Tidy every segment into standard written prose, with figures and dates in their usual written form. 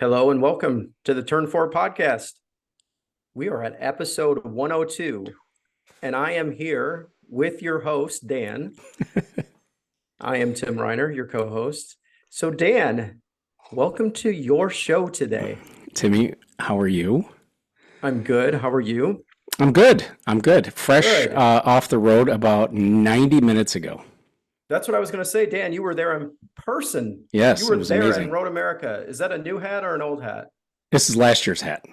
Hello and welcome to the Turn Four Podcast. We are at episode 102, and I am here with your host, Dan. I am Tim Reiner, your co-host. So, Dan, welcome to your show today. Timmy, how are you? I'm good. How are you? I'm good. I'm good. Fresh Good. off the road about 90 minutes ago. That's what I was going to say, Dan. You were there in person. You Yes, it were was there in amazing. Road America. Is that a new hat or an old hat? This is last year's hat.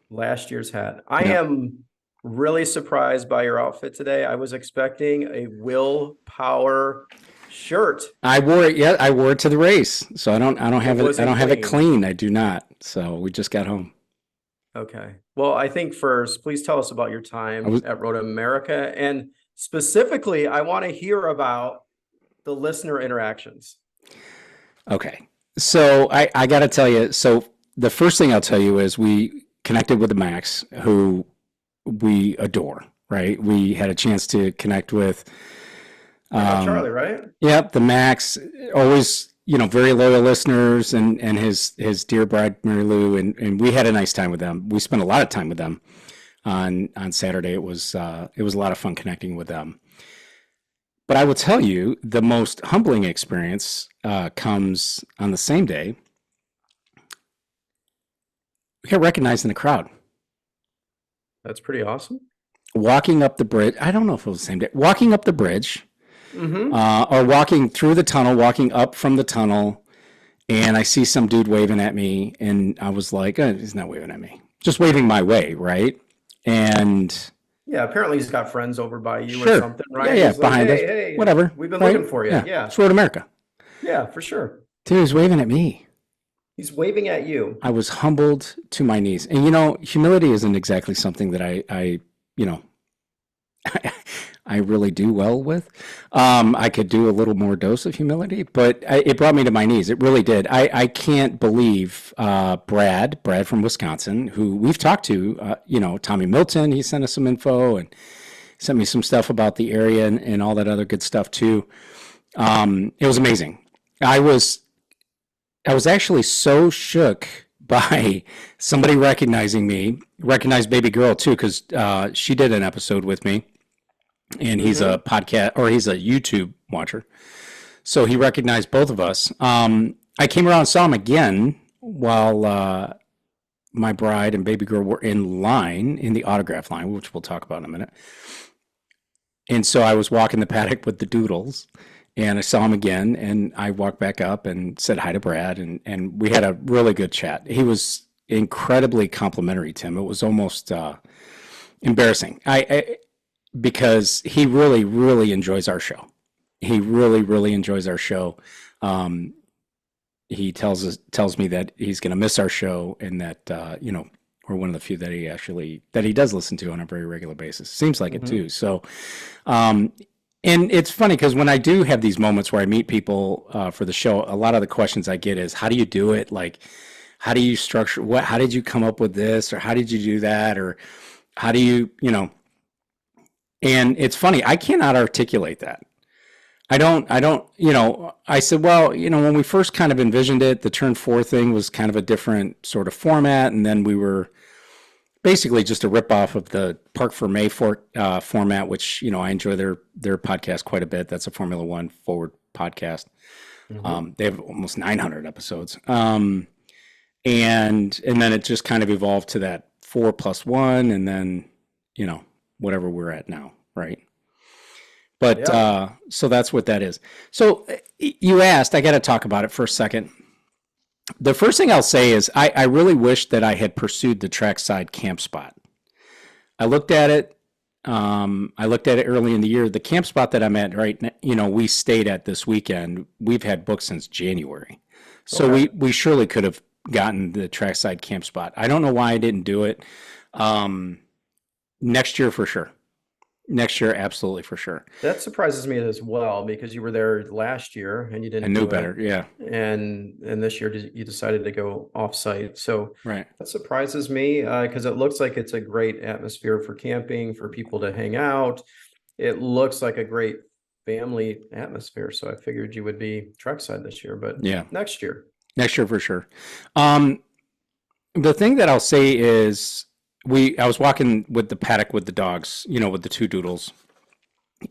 Last year's hat. I Yep. am really surprised by your outfit today. I was expecting a willpower shirt. I wore it. Yeah, I wore it to the race, so I don't have it. I Wasn't don't have it clean. clean. I do not. So we just got home. Okay. Well, I think first, please tell us about your I time was at Road America. And specifically, I want to hear about the listener interactions. okay. So I got to tell you. So the first thing I'll tell you is we connected with the Max, who we adore. Right. We had a chance to connect with. Talking about Um, Charlie, right? Yep, the Max, always, very loyal listeners, and his dear bride Mary Lou, and we had a nice time with them. We spent a lot of time with them on Saturday. It was a lot of fun connecting with them. But I will tell you, the most humbling experience comes on the same day. We got recognized in the crowd That's pretty awesome. walking up the bridge. I don't know if it was the same day. Walking up the bridge, Mm-hmm. or walking through the tunnel, walking up from the tunnel, and I see some dude waving at me, and I was like, he's not waving at me, just waving my way, right? And Yeah, apparently he's got friends over by you or sure, something, yeah, right? yeah, He's like, behind us, hey, whatever, we've been right? looking for you. Yeah, Yeah. it's Road America. Yeah, for sure. Dude was waving at me. He's waving at you. I was humbled to my knees, and humility isn't exactly something that I you know, I really do well with. I could do a little more dose of humility, but it brought me to my knees. It really did. I can't believe Brad from Wisconsin, who we've talked to. Tommy Milton. He sent us some info and sent me some stuff about the area and all that other good stuff too. It was amazing. I was I was actually so shook by somebody recognizing me, recognized Baby Girl too, because she did an episode with me, and he's Mm-hmm. a podcast or he's a YouTube watcher. So he recognized both of us. I came around and saw him again while my bride and baby girl were in line in the autograph line, which we'll talk about in a minute. And so I was walking the paddock with the doodles, and I saw him again, and I walked back up and said hi to Brad, and we had a really good chat. He was incredibly complimentary, Tim. It was almost embarrassing. Because he really, really enjoys our show. He really, really enjoys our show. Um, he tells me that he's going to miss our show, and that we're one of the few that he does listen to on a very regular basis. Seems like it Mm-hmm. too. So, um, and it's funny because when I do have these moments where I meet people for the show, a lot of the questions I get is, "How do you do it? Like, how do you structure what? How did you come up with this? Or how did you do that? Or how do you?" And it's funny, I cannot articulate that. I said, well, when we first kind of envisioned it, the Turn Four thing was kind of a different sort of format. And then we were basically just a ripoff of the Park for May format, which, I enjoy their podcast quite a bit. That's a Formula One forward podcast. Mm-hmm. They have almost 900 episodes. And then it just kind of evolved to that 4+1, and then, whatever we're at now, right? But Yeah. so that's what that is. So you asked, I got to talk about it for a second. The first thing I'll say is I really wish that I had pursued the trackside camp spot. I looked at it. I looked at it early in the year. The camp spot that I'm at right now, we stayed at this weekend. We've had booked since January. So Okay. we surely could have gotten the trackside camp spot. I don't know why I didn't do it. Um, Next year for sure. Next year, absolutely for sure. That surprises me as well because you were there last year and you I didn't knew do it. better. Yeah. And this year you decided to go off-site. So Right. that surprises me because it looks like it's a great atmosphere for camping, for people to hang out. It looks like a great family atmosphere. So I figured you would be trackside this year, but Yeah. next year. Next year for sure. Um, The thing that I'll say is I was walking with the paddock with the dogs, with the two doodles,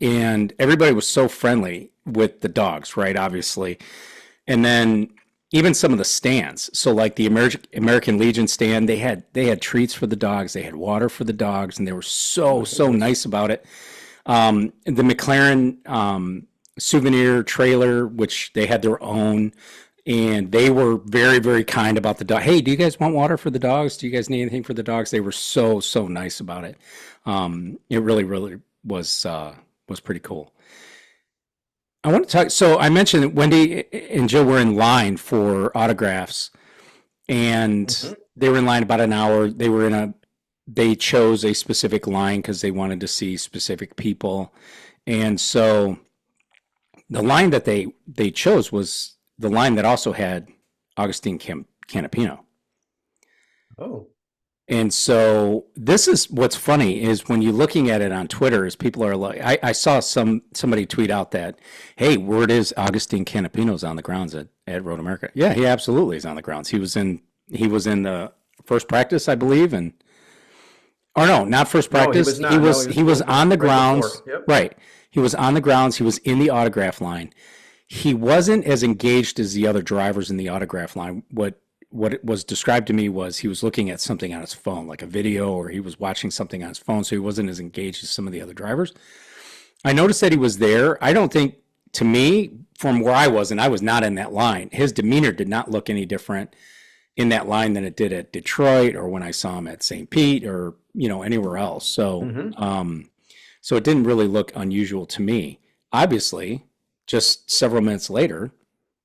and everybody was so friendly with the dogs, right? Obviously. And then even some of the stands. So like the American Legion stand, they had treats for the dogs, they had water for the dogs, and they were so nice about it. The McLaren souvenir trailer, which they had their own, and they were very, very kind about the dog. Hey, do you guys want water for the dogs? Do you guys need anything for the dogs? They were so nice about it. It really, really was pretty cool. I want to talk. So I mentioned that Wendy and Jill were in line for autographs, and they were in line about an hour. They chose a specific line because they wanted to see specific people, and so the line that they chose was the line that also had Augustine Canapino. Oh. And so this is what's funny is when you're looking at it on Twitter, is people are like, I saw somebody tweet out that, hey, word is Augustine Canapino's on the grounds at Road America. Yeah, he absolutely is on the grounds. He was in the first practice, I believe, or no, not first practice. No, he was on the grounds. Yep. Right. He was on the grounds. He was in the autograph line. He wasn't as engaged as the other drivers in the autograph line. What it was described to me was he was looking at something on his phone, like a video, or he was watching something on his phone, so he wasn't as engaged as some of the other drivers. I noticed that he was there. I don't think, to me, from where I was, and I was not in that line, his demeanor did not look any different in that line than it did at Detroit or when I saw him at St. Pete or, anywhere else. So, so it didn't really look unusual to me. Obviously, just several minutes later,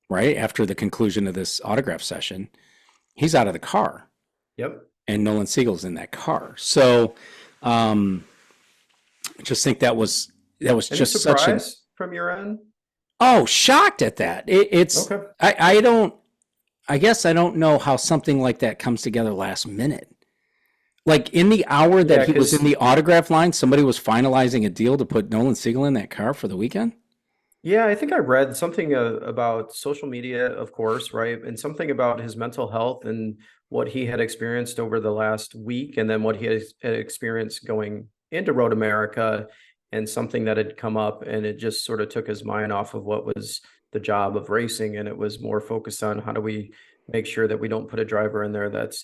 right after the conclusion of this autograph session, he's out of the car. Yep. And Nolan Siegel's in that car. So, I just think that was Any just surprise from your end? Shocked at that. It's okay. I guess I don't know how something like that comes together last minute. Like in the hour that he was in the autograph line, somebody was finalizing a deal to put Nolan Siegel in that car for the weekend. Yeah, I think I read something about social media, of course, right? And something about his mental health and what he had experienced over the last week, and then what he had experienced going into Road America, and something that had come up, and it just sort of took his mind off of what was the job of racing, and it was more focused on how do we make sure that we don't put a driver in there that's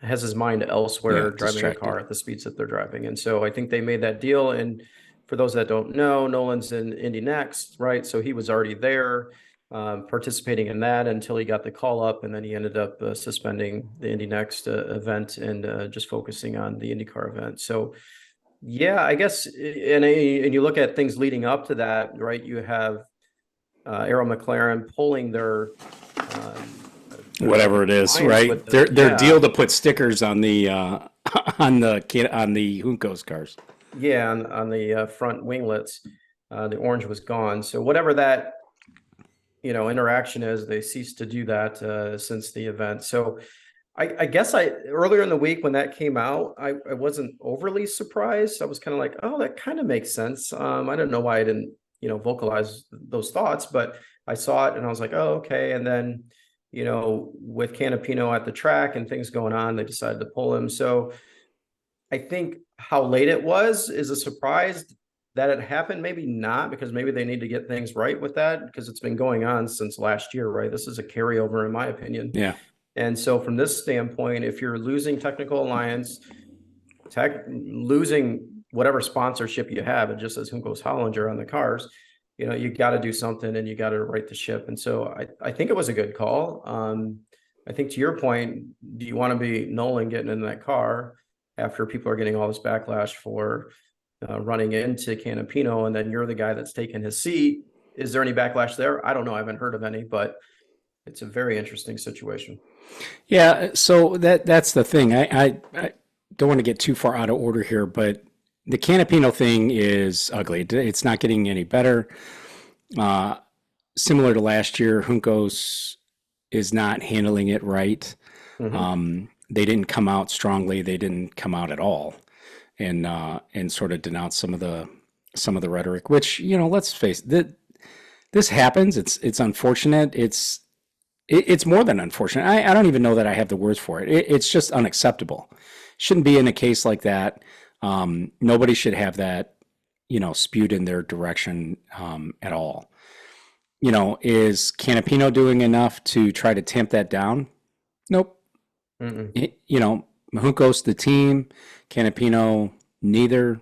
has his mind elsewhere, driving a car at the speeds that they're driving. And so I think they made that deal. And for those that don't know, Nolan's in Indy next, right? So he was already there participating in that until he got the call up, and then he ended up suspending the Indy next event and just focusing on the IndyCar event. So yeah, I guess, and you look at things leading up to that, right? You have Arrow McLaren pulling their whatever it is, right? Their deal to put stickers on the Juncos cars. Yeah, on the front winglets, the orange was gone. So whatever that interaction is, they ceased to do that since the event. So I guess earlier in the week when that came out, I wasn't overly surprised. I was kind of like, oh, that kind of makes sense. I don't know why I didn't vocalize those thoughts, but I saw it and I was like, oh, okay. And then with Canapino at the track and things going on, they decided to pull him. So I think how late it was is a surprise. That it happened, maybe not, because maybe they need to get things right with that, because it's been going on since last year, right? This is a carryover, in my opinion. Yeah. And so from this standpoint, if you're losing Technical Alliance, losing whatever sponsorship you have, it just says Juncos Hollinger on the cars, you got to do something and you got to right the ship. And so I think it was a good call. I think to your point, do you want to be Nolan getting in that car after people are getting all this backlash for running into Canapino, and then you're the guy that's taking his seat? Is there any backlash there? I don't know. I haven't heard of any, but it's a very interesting situation. Yeah. So that's the thing. I don't want to get too far out of order here, but the Canapino thing is ugly. It's not getting any better. Similar to last year, Juncos is not handling it right. Mm-hmm. They didn't come out strongly. They didn't come out at all. And sort of denounce some of the rhetoric, which let's face it, this happens. It's unfortunate. It's it's more than unfortunate. I don't even know that I have the words for it. It's just unacceptable. Shouldn't be in a case like that. Nobody should have that, spewed in their direction at all. Is Canapino doing enough to try to tamp that down? Nope. Mahunko's the team. Canapino, neither.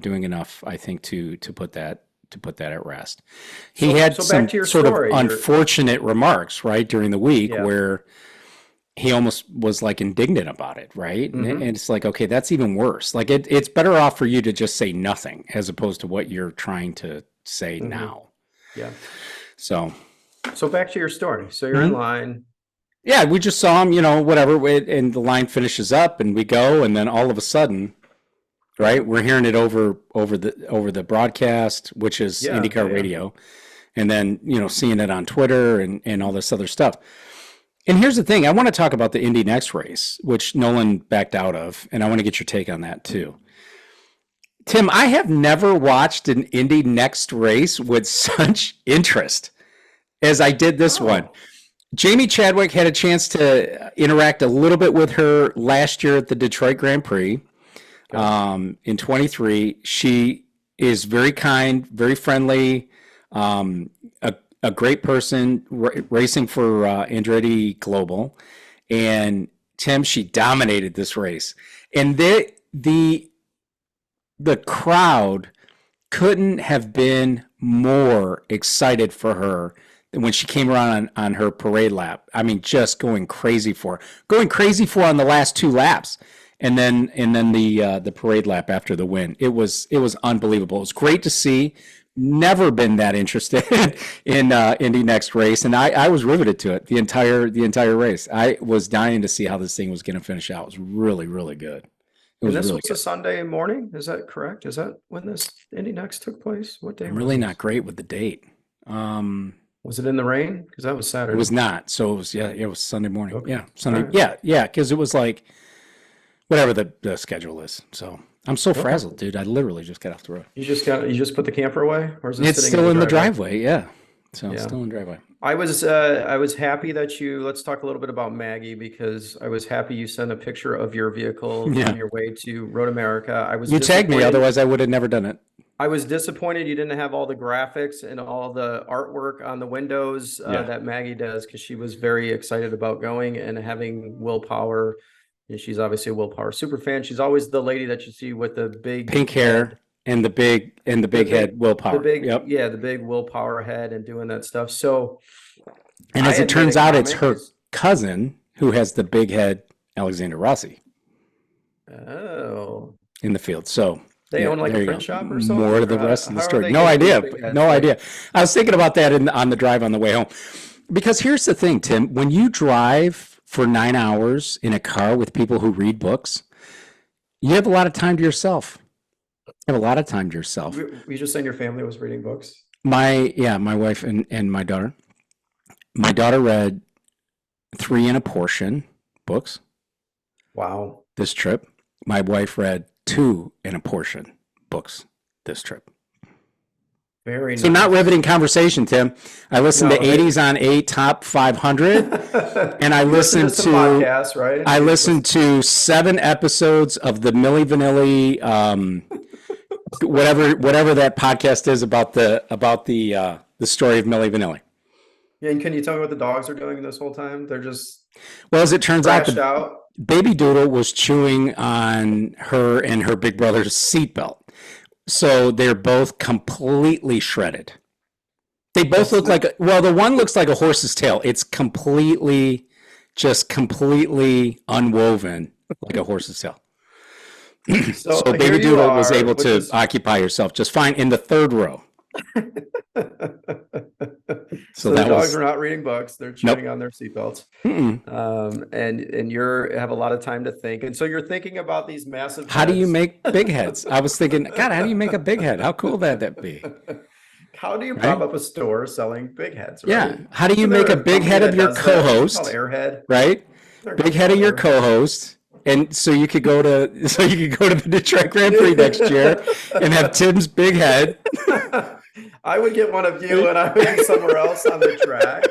Doing enough, I think, to put that at rest. He had some sort of unfortunate remarks, right, during the week where he almost was like indignant about it, right? And it's like, okay, that's even worse. Like it's better off for you to just say nothing as opposed to what you're trying to say now. Yeah. So back to your story. So you're in line. Yeah, we just saw him, whatever, and the line finishes up and we go, and then all of a sudden, right, we're hearing it over the broadcast, which is IndyCar radio, and then seeing it on Twitter and all this other stuff. And here's the thing: I want to talk about the Indy Next race, which Nolan backed out of, and I want to get your take on that too. Tim, I have never watched an Indy Next race with such interest as I did this one. Jamie Chadwick had a chance to interact a little bit with her last year at the Detroit Grand Prix. In 23, she is very kind, very friendly, a great person racing for Andretti Global. And Tim, she dominated this race. And the crowd couldn't have been more excited for her when she came around on her parade lap. I mean, just going crazy for her on the last 2 laps. And then the parade lap after the win. It was unbelievable. It was great to see. Never been that interested in Indy Next race, and I was riveted to it the entire race. I was dying to see how this thing was going to finish out. It was really, really good. And this was a Sunday morning. Is that correct? Is that when this Indy Next took place? What day? I'm really not great with the date. Was it in the rain? Because that was Saturday. It was not. So it was Sunday morning. Okay. Yeah, Sunday. Right. Yeah, because it was like whatever the schedule is. So I'm so frazzled, dude. I literally just got off the road. You just put the camper away, or is it It's still in the driveway? Yeah. So it's still in the driveway. I was happy that let's talk a little bit about Maggie, because I was happy you sent a picture of your vehicle on your way to Road America. You tagged me, otherwise I would have never done it. I was disappointed you didn't have all the graphics and all the artwork on the windows that Maggie does, because she was very excited about going and having willpower. And she's obviously a willpower super fan. She's always the lady that you see with the big pink hair and the big head willpower. The big willpower head and doing that stuff. So, and as it turns out, it's her cousin who has the big head, Alexander Rossi. Oh, in the field. So they own like a print shop or something. More to the rest of the story. No idea. I was thinking about that on the drive on the way home, because here's the thing, Tim. When you drive for 9 hours in a car with people who read books, you have a lot of time to yourself. You have a lot of time to yourself. Were you just saying your family was reading books? My wife and my daughter. My daughter read 3 and a portion books. Wow. This trip. My wife read 2 and a portion books this trip. Very nice. So not riveting conversation, Tim. I listened to 80s on 8 Top 500, and I listened to podcasts, right? I listened to 7 episodes of the Milli Vanilli, whatever that podcast is about the story of Milli Vanilli. Yeah, and can you tell me what the dogs are doing this whole time? They're just as it turns out, out. Baby Doodle was chewing on her and her big brother's seatbelt. So they're both completely shredded. They both look like, the one looks like a horse's tail. It's completely unwoven like a horse's tail. So Baby Doodle was able to occupy herself just fine in the 3rd row. So the dogs are not reading books; they're chewing on their seatbelts. And you have a lot of time to think, and so you're thinking about these massive. How do you make big heads? I was thinking, God, how do you make a big head? How cool would that be? How do you prop up a store selling big heads? Right? Yeah. How do you make a big head of your co-host? Airhead, right? Big head of your co-host. And so you could go to the Detroit Grand Prix next year and have Tim's big head. I would get one of you and I would be somewhere else on the track.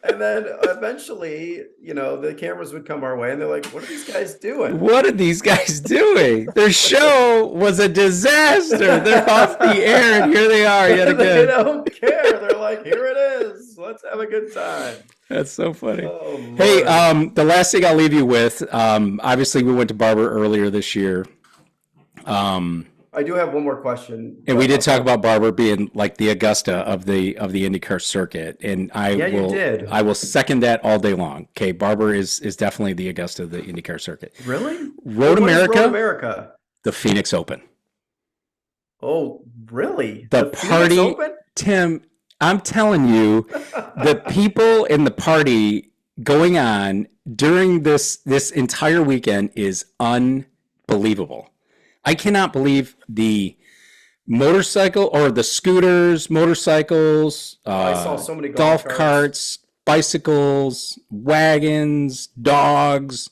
And then eventually, the cameras would come our way and they're like, what are these guys doing? What are these guys doing? Their show was a disaster. They're off the air and here they are yet again. They don't care. They're like, here it is. Let's have a good time. That's so funny. Oh, hey, the last thing I'll leave you with, obviously we went to Barber earlier this year. I do have one more question. And we did talk about Barber being like the Augusta of the IndyCar circuit, and I will second that all day long. Okay, Barber is definitely the Augusta of the IndyCar circuit. Really? Road America, the Phoenix Open. Oh, really? The party, Phoenix Open? Tim. I'm telling you, the people in the party going on during this entire weekend is unbelievable. I cannot believe the motorcycle or the scooters, motorcycles, I saw so many golf carts, bicycles, wagons, dogs,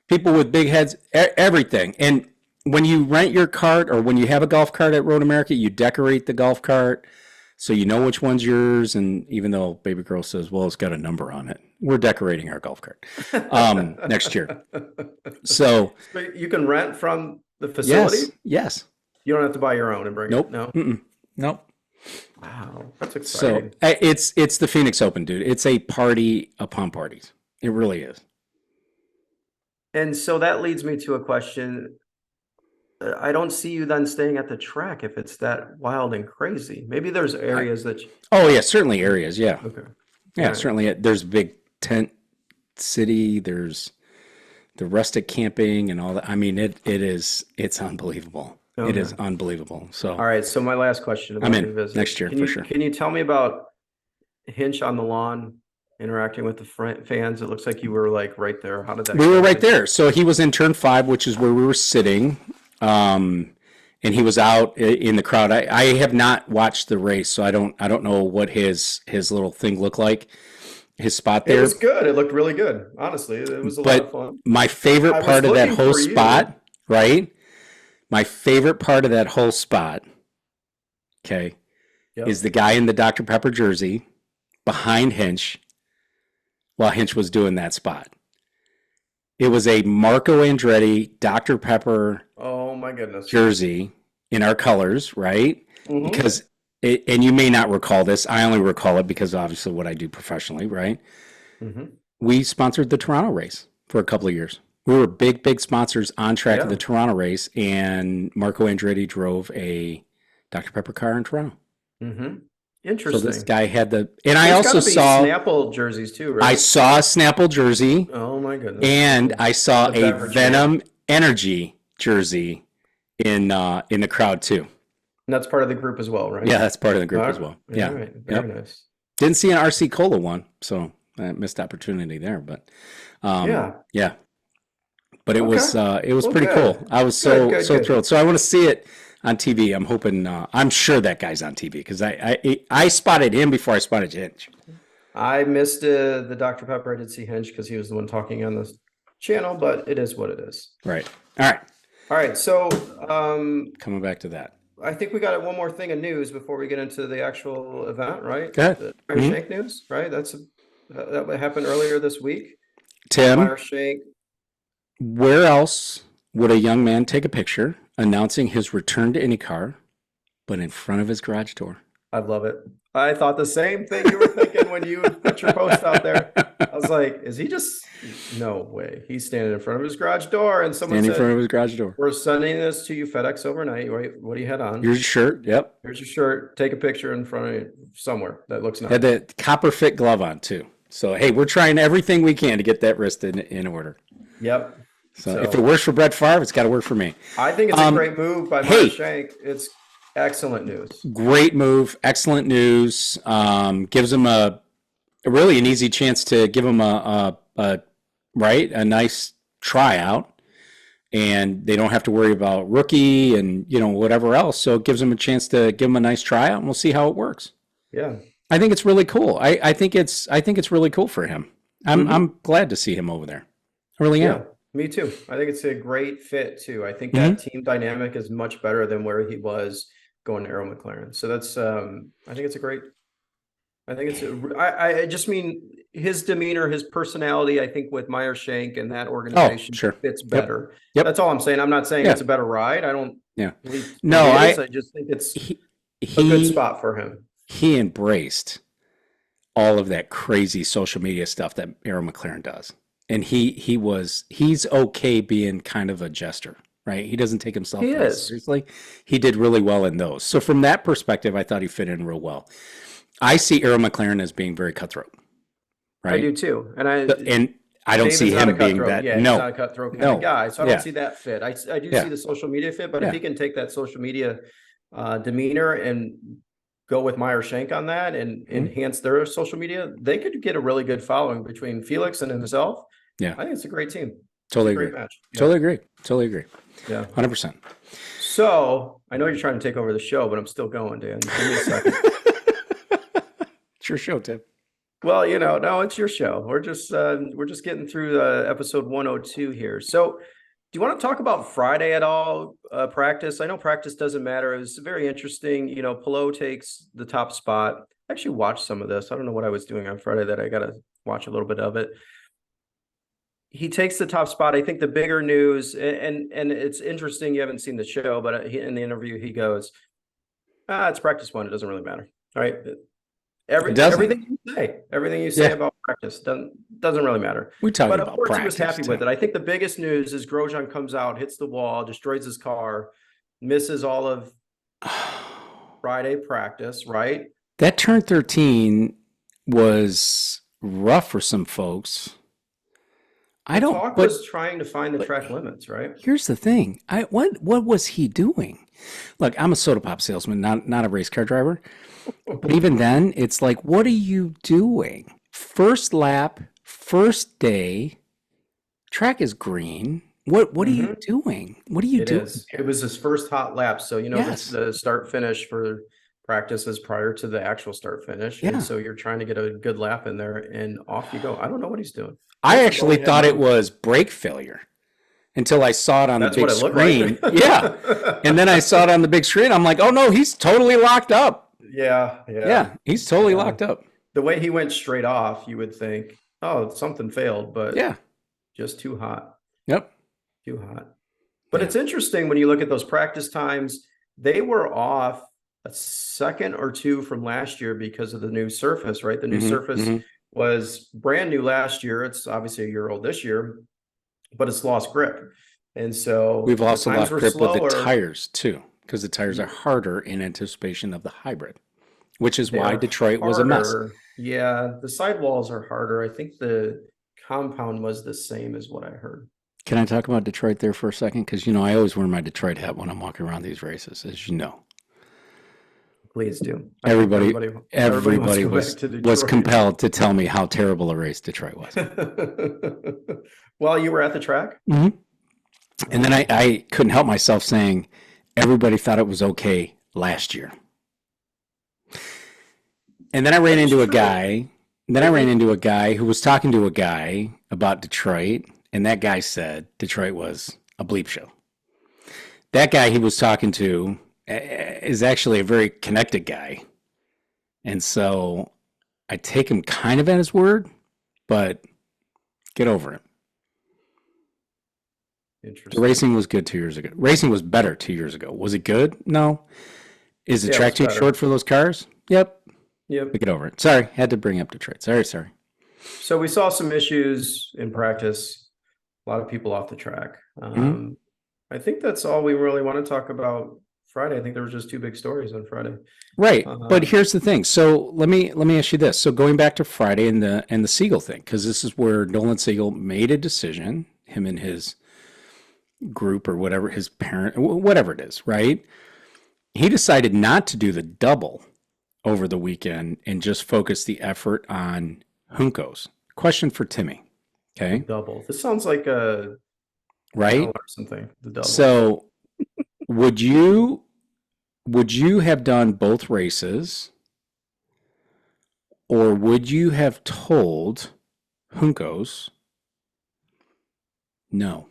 people with big heads, everything. And when you rent your cart or when you have a golf cart at Road America, you decorate the golf cart so you know which one's yours. And even though baby girl says, well, it's got a number on it, we're decorating our golf cart next year. So you can rent from the facility? Yes. You don't have to buy your own and bring it? No? Nope. Wow. That's exciting. So it's the Phoenix Open, dude. It's a party upon parties. It really is. And so that leads me to a question. I don't see you then staying at the track if it's that wild and crazy. Maybe there's areas that... Oh, yeah. Certainly areas. Yeah. Okay. Yeah, right. Certainly. There's a big tent city. There's the rustic camping and all that. I mean, it's unbelievable. Okay. It is unbelievable. So, all right. So my last question about your visit. Next year for sure. Can you tell me about Hinch on the lawn interacting with the fans? It looks like you were like right there. How did that? We were right there. So he was in turn 5, which is where we were sitting. And he was out in the crowd. I have not watched the race, so I don't know what his little thing looked like. His spot there. It was good. It looked really good. Honestly, it was a lot of fun. My favorite part of that whole spot, right? My favorite part of that whole spot, okay, is the guy in the Dr. Pepper jersey behind Hinch while Hinch was doing that spot. It was a Marco Andretti Dr. Pepper oh my goodness jersey in our colors, right? Mm-hmm. Because and you may not recall this. I only recall it because obviously what I do professionally, right? Mm-hmm. We sponsored the Toronto race for a couple of years. We were big sponsors on track of the Toronto race, and Marco Andretti drove a Dr. Pepper car in Toronto. Mm-hmm. Interesting. So this guy had I also saw Snapple jerseys too, right? I saw a Snapple jersey. Oh my goodness. And I saw a Venom Energy jersey in the crowd too. And that's part of the group as well, right? Yeah, that's part of the group as well. Yeah. Right. Very nice. Didn't see an RC Cola one, so I missed opportunity there. But yeah. But it was pretty cool. I was so thrilled. So I want to see it on TV. I'm hoping. I'm sure that guy's on TV because I spotted him before I spotted Hinch. I missed the Dr. Pepper. I did see Hinch because he was the one talking on this channel, but it is what it is. Right. All right. So coming back to that. I think we got one more thing of news before we get into the actual event, right? Go ahead. The Meyer Shank news, right? That happened earlier this week. Tim, Meyer Shank. Where else would a young man take a picture announcing his return to IndyCar, but in front of his garage door? I love it. I thought the same thing you were thinking when you put your post out there. I was like, is he just... No way. He's standing in front of his garage door and someone said, in front of his garage door. We're sending this to you FedEx overnight. What do you had on? Here's your shirt. Yep. Here's your shirt. Take a picture in front of you somewhere that looks nice. Had the copper fit glove on too. So, hey, we're trying everything we can to get that wrist in order. Yep. So if it works for Brett Favre, it's got to work for me. I think it's a great move by Meyer Shank. It's excellent news. Great move. Excellent news. Gives him really an easy chance to give him a nice tryout, and they don't have to worry about rookie and whatever else. So it gives them a chance to give him a nice tryout, and we'll see how it works. Yeah, I think it's really cool. I think it's really cool for him. I'm glad to see him over there. I really am. Me too. I think it's a great fit too. I think that team dynamic is much better than where he was going to Arrow McLaren. So that's I think it's a great. I think I just mean his demeanor, his personality. I think with Meyer-Shank and that organization sure. fits better. Yep. That's all I'm saying. I'm not saying it's a better ride. I don't. Yeah. believe No, it is. I just think it's a good spot for him. He embraced all of that crazy social media stuff that Arrow McLaren does. And he's okay being kind of a jester, right? He doesn't take himself very seriously. He did really well in those. So from that perspective, I thought he fit in real well. I see Arrow McLaren as being very cutthroat, right? I do too. And I don't see him being that. Yeah, no, he's not a cutthroat kind of guy. So I don't see that fit. I do see the social media fit, but if he can take that social media demeanor and go with Meyer-Shank on that and enhance their social media, they could get a really good following between Felix and himself. Yeah. I think it's a great team. Totally agree. Great match. Totally agree. Totally agree. Yeah. 100%. So I know you're trying to take over the show, but I'm still going, Dan. Give me a second. It's your show, Tim. Well, no, it's your show. We're just getting through episode 102 here. So do you want to talk about Friday at all? Practice? I know practice doesn't matter. It was very interesting. Pelot takes the top spot. I actually watched some of this. I don't know what I was doing on Friday that I got to watch a little bit of it. He takes the top spot. I think the bigger news, and it's interesting. You haven't seen the show, but in the interview, he goes, it's practice one. It doesn't really matter. All right. Everything you say about practice doesn't really matter. We talk but about of course practice, he was happy with it. I think the biggest news is Grosjean comes out, hits the wall, destroys his car, misses all of Friday practice, right? That turn 13 was rough for some folks. Talk was trying to find the track limits, right? Here's the thing. What was he doing? Look, I'm a soda pop salesman, not a race car driver. But even then, it's like, what are you doing? First lap, first day, track is green. What are you doing? What are you doing? It was his first hot lap. So, the start finish for practice is prior to the actual start finish. Yeah. And so you're trying to get a good lap in there and off you go. I don't know what he's doing. I actually thought it was brake failure until I saw it on the big screen. Like. Yeah. And then I saw it on the big screen. I'm like, oh no, he's totally locked up. Yeah, he's totally locked up. The way he went straight off, you would think, oh, something failed, but just too hot. Yep. Too hot. But it's interesting when you look at those practice times, they were off a second or two from last year because of the new surface, right? The new surface was brand new last year. It's obviously a year old this year, but it's lost grip. And so we've also lost grip with the tires too, because the tires are harder in anticipation of the hybrid, which is why Detroit was a mess. Yeah, the sidewalls are harder. I think the compound was the same as what I heard. Can I talk about Detroit there for a second? Because, I always wear my Detroit hat when I'm walking around these races, as you know. Please do. Everybody was compelled to tell me how terrible a race Detroit was. While you were at the track? Mm-hmm. And then I couldn't help myself saying, everybody thought it was okay last year. And then I ran into a guy. Who was talking to a guy about Detroit, and that guy said Detroit was a bleep show. That guy he was talking to is actually a very connected guy. And so I take him kind of at his word, but get over it. The racing was good 2 years ago. Racing was better 2 years ago. Was it good? No. Is the track too short for those cars? Yep. Get over it. Sorry, had to bring up Detroit. Sorry. So we saw some issues in practice. A lot of people off the track. I think that's all we really want to talk about Friday. I think there were just two big stories on Friday. Right. But here's the thing. So let me ask you this. So going back to Friday and the Siegel thing, because this is where Nolan Siegel made a decision, him and his group or whatever, his parent, whatever it is, right? He decided not to do the double over the weekend and just focus the effort on Juncos. Question for Timmy. Okay. Double. This sounds like a right or something. The double. So would you have done both races, or would you have told Juncos no?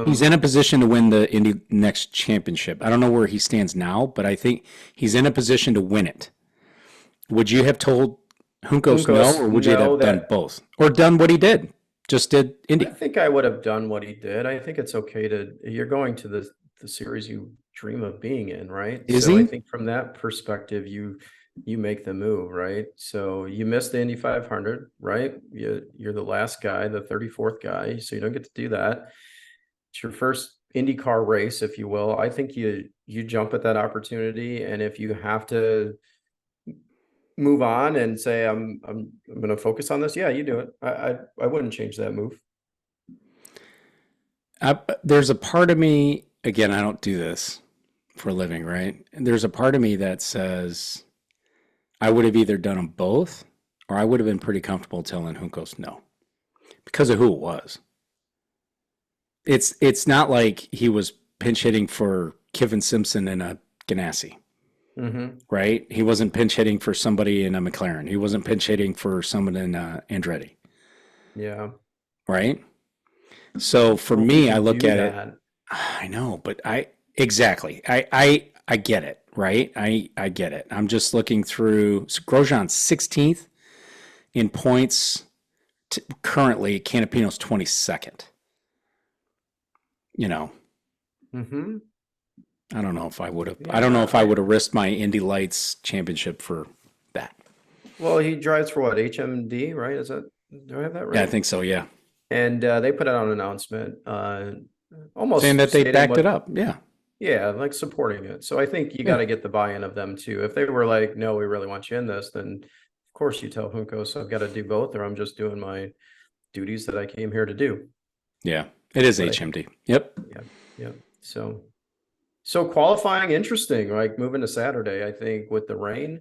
He's in a position to win the Indy next championship. I don't know where he stands now, but I think he's in a position to win it. Would you have told Juncos no, or would you have done both? Or done what he did? Just did Indy? I think I would have done what he did. I think it's okay you're going to the series you dream of being in, right? Is he? I think from that perspective, you make the move, right? So you missed the Indy 500, right? You're the last guy, the 34th guy, so you don't get to do that. It's your first IndyCar race, if you will. I think you jump at that opportunity, and if you have to move on and say I'm going to focus on this, yeah, you do it. I wouldn't change that move. There's a part of me, again, I don't do this for a living, right? And there's a part of me that says I would have either done them both, or I would have been pretty comfortable telling Juncos no, because of who it was. It's not like he was pinch hitting for Kevin Simpson in a Ganassi. Mm-hmm. Right? He wasn't pinch hitting for somebody in a McLaren. He wasn't pinch hitting for someone in Andretti. Yeah. Right? So for me, I look at it. I know, but exactly. I get it, right? I get it. I'm just looking through. So Grosjean's 16th in points. Currently, Canapino's 22nd. You know. Mm-hmm. I don't know if I would have. Yeah, I don't know if I would have risked my Indy Lights championship for that. Well, he drives for what, HMD, right? Do I have that right? Yeah, I think so. Yeah. And they put out an announcement, almost saying that they backed it up. Yeah. Yeah, like supporting it. So I think you got to get the buy-in of them too. If they were like, "No, we really want you in this," then of course you tell Juncos, "I've got to do both, or I'm just doing my duties that I came here to do." Yeah, it is HMD. Yep. Yeah. So qualifying, interesting, like moving to Saturday, I think with the rain,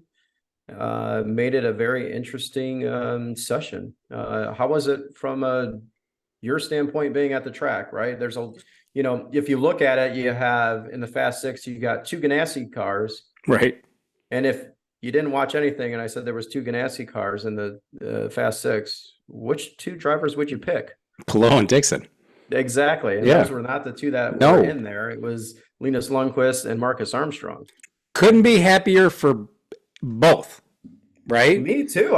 made it a very interesting session. How was it from your standpoint being at the track, right? There's if you look at it, you have in the Fast Six, you got two Ganassi cars. Right. And if you didn't watch anything and I said there was two Ganassi cars in the Fast Six, which two drivers would you pick? Palou and Dixon. Exactly. And those were not the two that were in there. It was Linus Lundqvist and Marcus Armstrong. Couldn't be happier for both, right? Me too.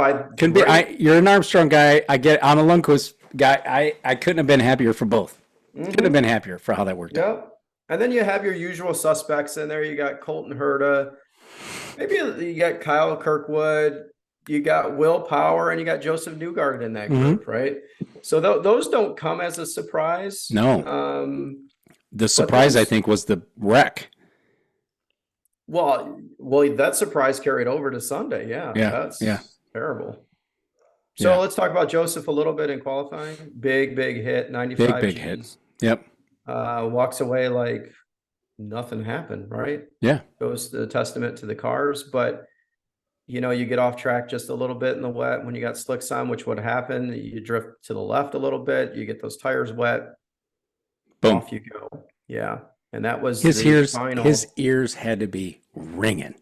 You're an Armstrong guy. I'm a Lundqvist guy. I couldn't have been happier for both. Mm-hmm. Couldn't have been happier for how that worked out. And then you have your usual suspects in there. You got Colton Herta. Maybe you got Kyle Kirkwood. You got Will Power, and you got Joseph Newgarden in that group, right? So those don't come as a surprise. No. The surprise, I think, was the wreck. Well, that surprise carried over to Sunday. Yeah. That's terrible. So let's talk about Joseph a little bit in qualifying. Big hit, 95 Big hit. Yep. Walks away like nothing happened, right? Yeah. Goes to the testament to the cars, but you get off track just a little bit in the wet when you got slicks on, which would happen. You drift to the left a little bit, you get those tires wet. Boom. Off you go. Yeah. And that was his ears had to be ringing.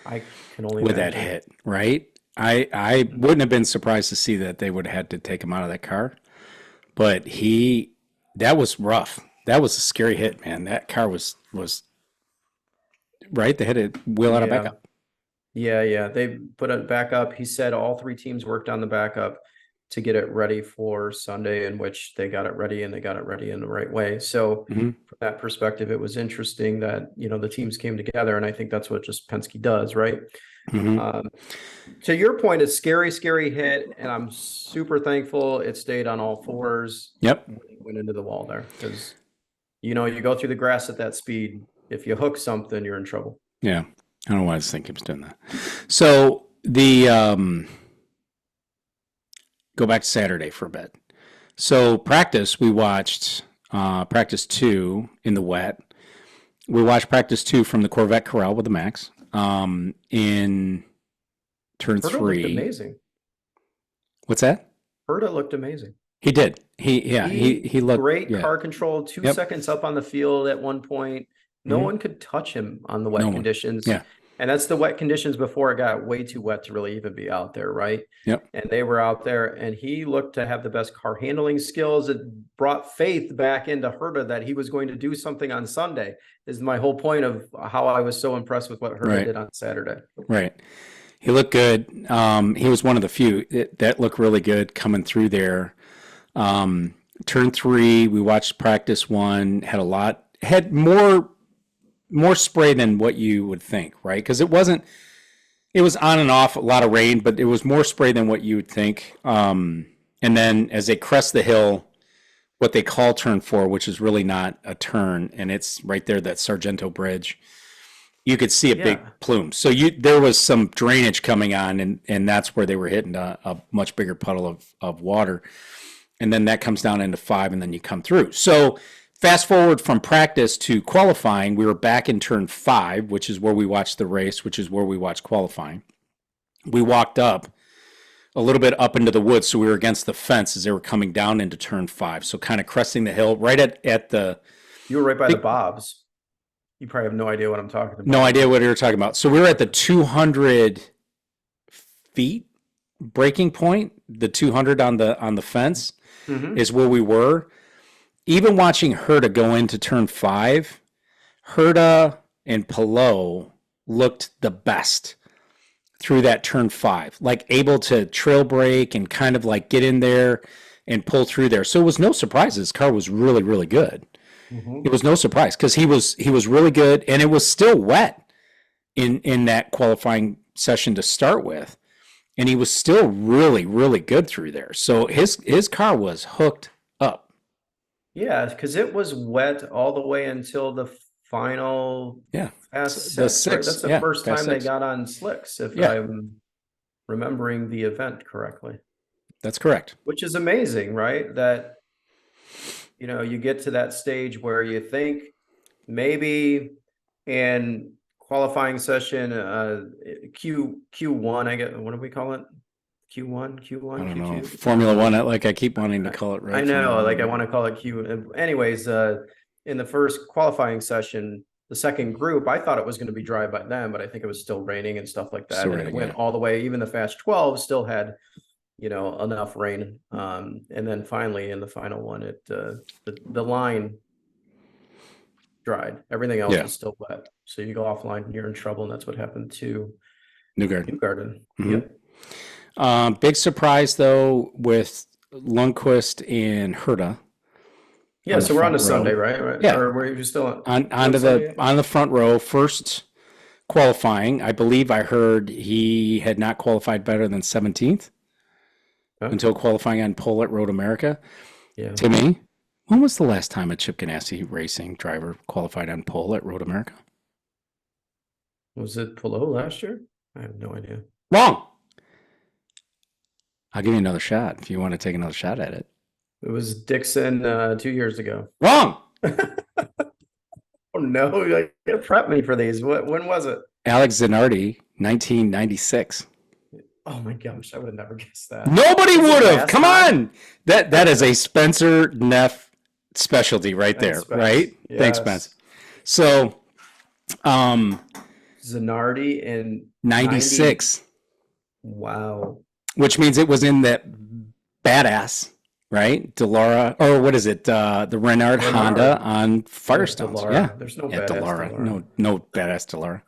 I can only with that hit, right? I wouldn't have been surprised to see that they would have had to take him out of that car. But that was rough. That was a scary hit, man. That car was right. They had to wheel out a backup. Yeah. They put it back up. He said all three teams worked on the backup to get it ready for Sunday, in which they got it ready and they got it ready in the right way. So from that perspective, it was interesting that, the teams came together, and I think that's what just Penske does, right? To your point, it's scary hit, and I'm super thankful it stayed on all fours. Yep. Went into the wall there because, you go through the grass at that speed. If you hook something, you're in trouble. Yeah. I don't know why I was thinking he was doing that. So go back to Saturday for a bit. So practice, we watched practice 2 in the wet. We watched practice 2 from the Corvette Corral with the Max in turn 3. Looked amazing. What's that? Herta looked amazing. He did. He looked great. Car control, 2 seconds up on the field at one point. No one could touch him on the wet conditions. Yeah. And that's the wet conditions before it got way too wet to really even be out there, right? Yep. And they were out there, and he looked to have the best car handling skills. It brought faith back into Herta that he was going to do something on Sunday, is my whole point of how I was so impressed with what Herta did on Saturday. Right. He looked good. He was one of the few that looked really good coming through there. Turn 3, we watched practice 1, had more spray than what you would think, right? Because it was on and off, a lot of rain, but it was more spray than what you would think. And then as they crest the hill, what they call Turn 4, which is really not a turn, and it's right there, that Sargento Bridge, you could see a big plume. So there was some drainage coming on, and that's where they were hitting a much bigger puddle of water. And then that comes down into 5, and then you come through. So fast forward from practice to qualifying, we were back in Turn 5, which is where we watched the race, which is where we watched qualifying. We walked up a little bit up into the woods, so we were against the fence as they were coming down into Turn 5. So kind of cresting the hill right at the... You were right by the bobs. You probably have no idea what I'm talking about. No idea what you're talking about. So we were at the 200 feet breaking point, the 200 on the fence is where we were. Even watching Herta go into Turn 5, Herta and Palou looked the best through that Turn 5, like able to trail brake and kind of like get in there and pull through there. So it was no surprise his car was really, really good. It was no surprise because he was really good, and it was still wet in that qualifying session to start with, and he was still really, really good through there. So his car was hooked up. Yeah, because it was wet all the way until the final fast the six. Right? That's the first time they six. got on slicks, if I'm remembering the event correctly. That's correct. Which is amazing, right? That you get to that stage where you think maybe in qualifying session Q1, I guess, what do we call it? Q1, I don't Q2? know. Formula One, I keep wanting to call it right. I know, I want to call it Q. Anyways, in the first qualifying session, the second group, I thought it was going to be dry by then, but I think it was still raining and stuff like that. Still and raining, it went all the way, even the Fast 12 still had enough rain. And then finally in the final one, the line dried. Everything else is still wet. So you go offline, you're in trouble. And that's what happened to Newgarden. Mm-hmm. Big surprise though with Lundqvist and Herta. Yeah, so we're on to Sunday, right? Yeah. Or were you still on the front row, first qualifying. I believe I heard he had not qualified better than 17th. Until qualifying on pole at Road America. Yeah. Timmy, when was the last time a Chip Ganassi racing driver qualified on pole at Road America? Was it Palou last year? I have no idea. Wrong. I'll give you another shot if you want to take another shot at it. It was Dixon 2 years ago. Wrong. Oh no! You gotta prep me for these. When was it? Alex Zanardi, 1996. Oh my gosh, I would have never guessed that. Nobody would have. Come on. That is a Spencer Neff specialty right there, right? Yes. Thanks, Spence. So Zanardi in 96. Wow. Which means it was in that badass, right? Delara, or what is it? The Renard Honda on Firestones. Yeah. There's no badass Delara. No badass Delara.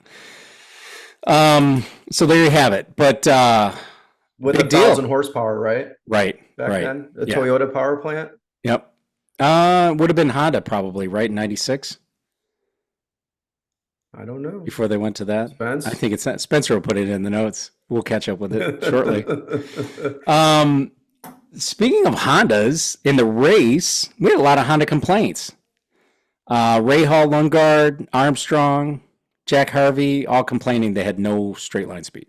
So there you have it. But with 1,000 horsepower, right? Right. Back then, the Toyota power plant. Yep. Would have been Honda probably, right? 96. I don't know. Before they went to that, Spence? I think it's not. Spencer will put it in the notes. We'll catch up with it shortly. Speaking of Hondas, in the race, we had a lot of Honda complaints. Rahal, Lundgaard, Armstrong, Jack Harvey, all complaining they had no straight line speed.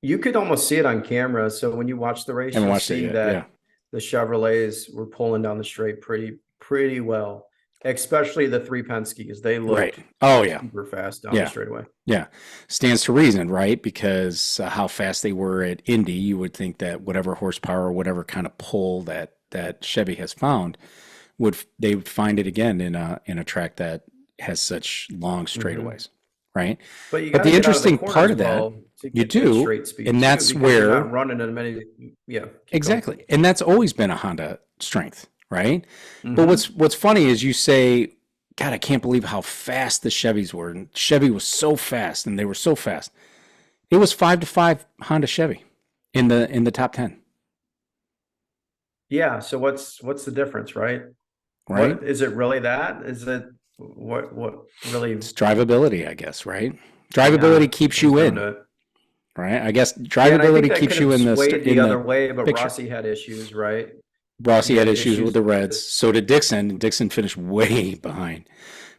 You could almost see it on camera. So when you watch the race, you see that the Chevrolets were pulling down the straight pretty well, especially the three Penske's. They looked super fast down the straightaway. Yeah, stands to reason, right? Because how fast they were at Indy, you would think that whatever horsepower or whatever kind of pull that Chevy has found, they would find it again in a track that has such long straightaways. right? But you But got to the get out of the interesting corner part as of that, well to you get good do, straight speed and too, that's because you're where not running as many. Yeah, keep going. exactly, and that's always been a Honda strength, right? But Mm-hmm. what's funny is you say, God, I can't believe how fast the Chevys were, and Chevy was so fast, and they were so fast. It was 5-5 Honda Chevy in the top 10, Yeah. So what's the difference, right? right? What is it really? That is it. What really? It's drivability, I guess, right? Yeah, Drivability keeps comes you down in, to it. right? I guess Yeah, and I think drivability that could keeps you have in swayed in the the other way, but picture. Rossi had issues, right? Rossi He had had issues with issues the with Reds. it. So did Dixon. Dixon finished way behind.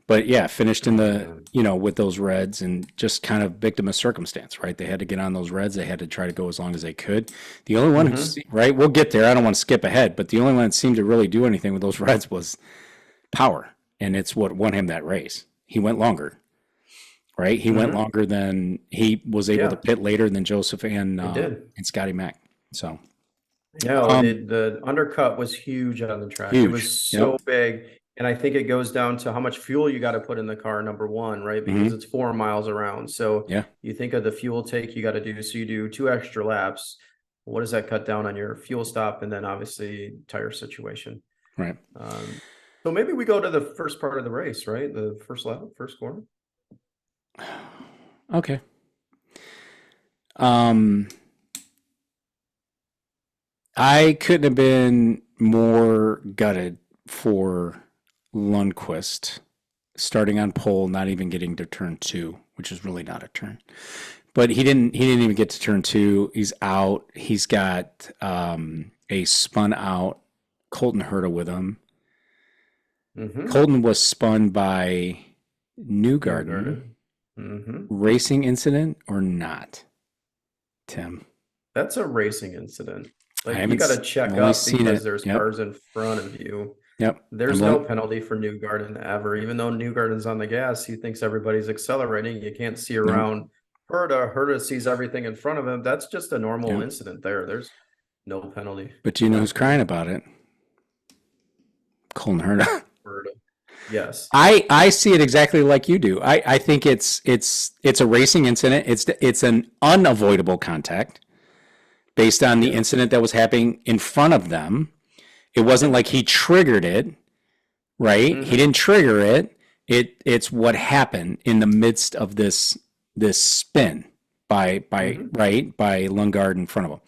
But yeah, finished in Oh the, man. with those Reds and just kind of victim of circumstance, right? They had to get on those Reds. They had to try to go as long as they could. The only one Mm-hmm. right? We'll get there. I don't want to skip ahead, but the only one that seemed to really do anything with those Reds was power. And it's what won him that race. He went longer, right? He went Mm-hmm. longer than he was able to Yeah, pit later than Joseph and he did. Scotty Mack. So, No, um, the undercut was huge on the track. It huge. was Yep. so big. And I think it goes down to how much fuel you got to put in the car, number one, right? Because Mm-hmm. it's 4 miles around. So Yeah. you think of the fuel take you got to do. So you do 2 extra laps. What does that cut down on your fuel stop? And then obviously tire situation. Right. So maybe we go to the first part of the race, right? The first lap, first corner. Okay. I couldn't have been more gutted for Lundqvist starting on pole, not even getting to turn 2, which is really not a turn. But he didn't even get to turn 2. He's out. He's got a spun out Colton Herta with him. Mm-hmm. Colton was spun by Newgarden. Mm-hmm. Racing incident or not, Tim? That's a racing incident. I Like you haven't got to check I've only up seen because it. there's Yep. cars in front of you. Yep. There's I'm no on- penalty for Newgarden ever. Even though Newgarden's on the gas, he thinks everybody's accelerating. You can't see Nope. around Herta. Herta sees everything in front of him. That's just a normal Yep. incident there. There's no penalty. But you know who's crying about it? Colton Herta. Herta. Yes. I see it exactly like you do. I think it's a racing incident. It's an unavoidable contact based on the Yeah. incident that was happening in front of them. It wasn't like he triggered it, right? Mhm. He didn't trigger it. It's what happened in the midst of this spin by Lundgaard in front of him.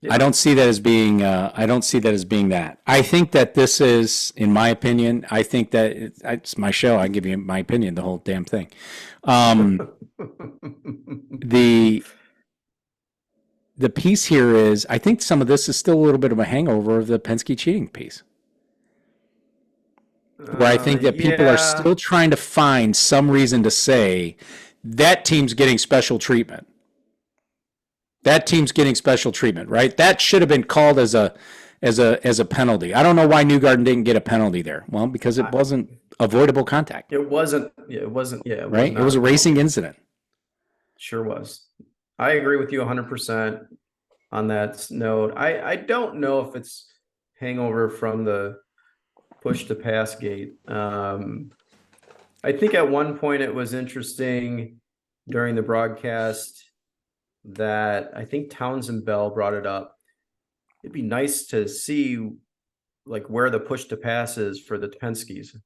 Yeah. I don't see that as being. I don't see that as being that. I think that this is, in my opinion. I think that it's my show. I give you my opinion, the whole damn thing. The piece here is, I think some of this is still a little bit of a hangover of the Penske cheating piece, where I think that people are still trying to find some reason to say that team's getting special treatment. That team's getting special treatment, right? That should have been called as a penalty. I don't know why Newgarden didn't get a penalty there. Well, because it wasn't avoidable contact. It wasn't. Yeah, it wasn't. Yeah, right. It was a racing incident. Sure was. I agree with you 100% on that note. I don't know if it's hangover from the push to pass gate. I think at one point it was interesting during the broadcast that I think Townsend Bell brought it up. It'd be nice to see like where the push to pass is for the Penske's.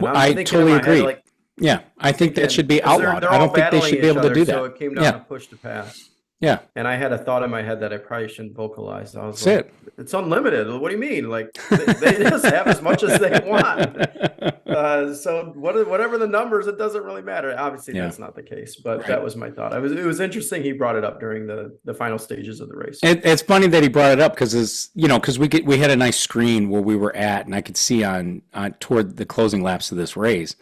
Well, I totally agree. Head, yeah, I think that should be outlawed. I don't think they should be able to do that. So it came down to push to pass. Yeah. And I had a thought in my head that I probably shouldn't vocalize. I was That's like, it's unlimited. What do you mean? Like they just have as much as they want. So whatever the numbers, it doesn't really matter. Obviously that's not the case, but that was my thought. It was interesting. He brought it up during the final stages of the race. It's funny that he brought it up because we had a nice screen where we were at, and I could see on toward the closing laps of this race,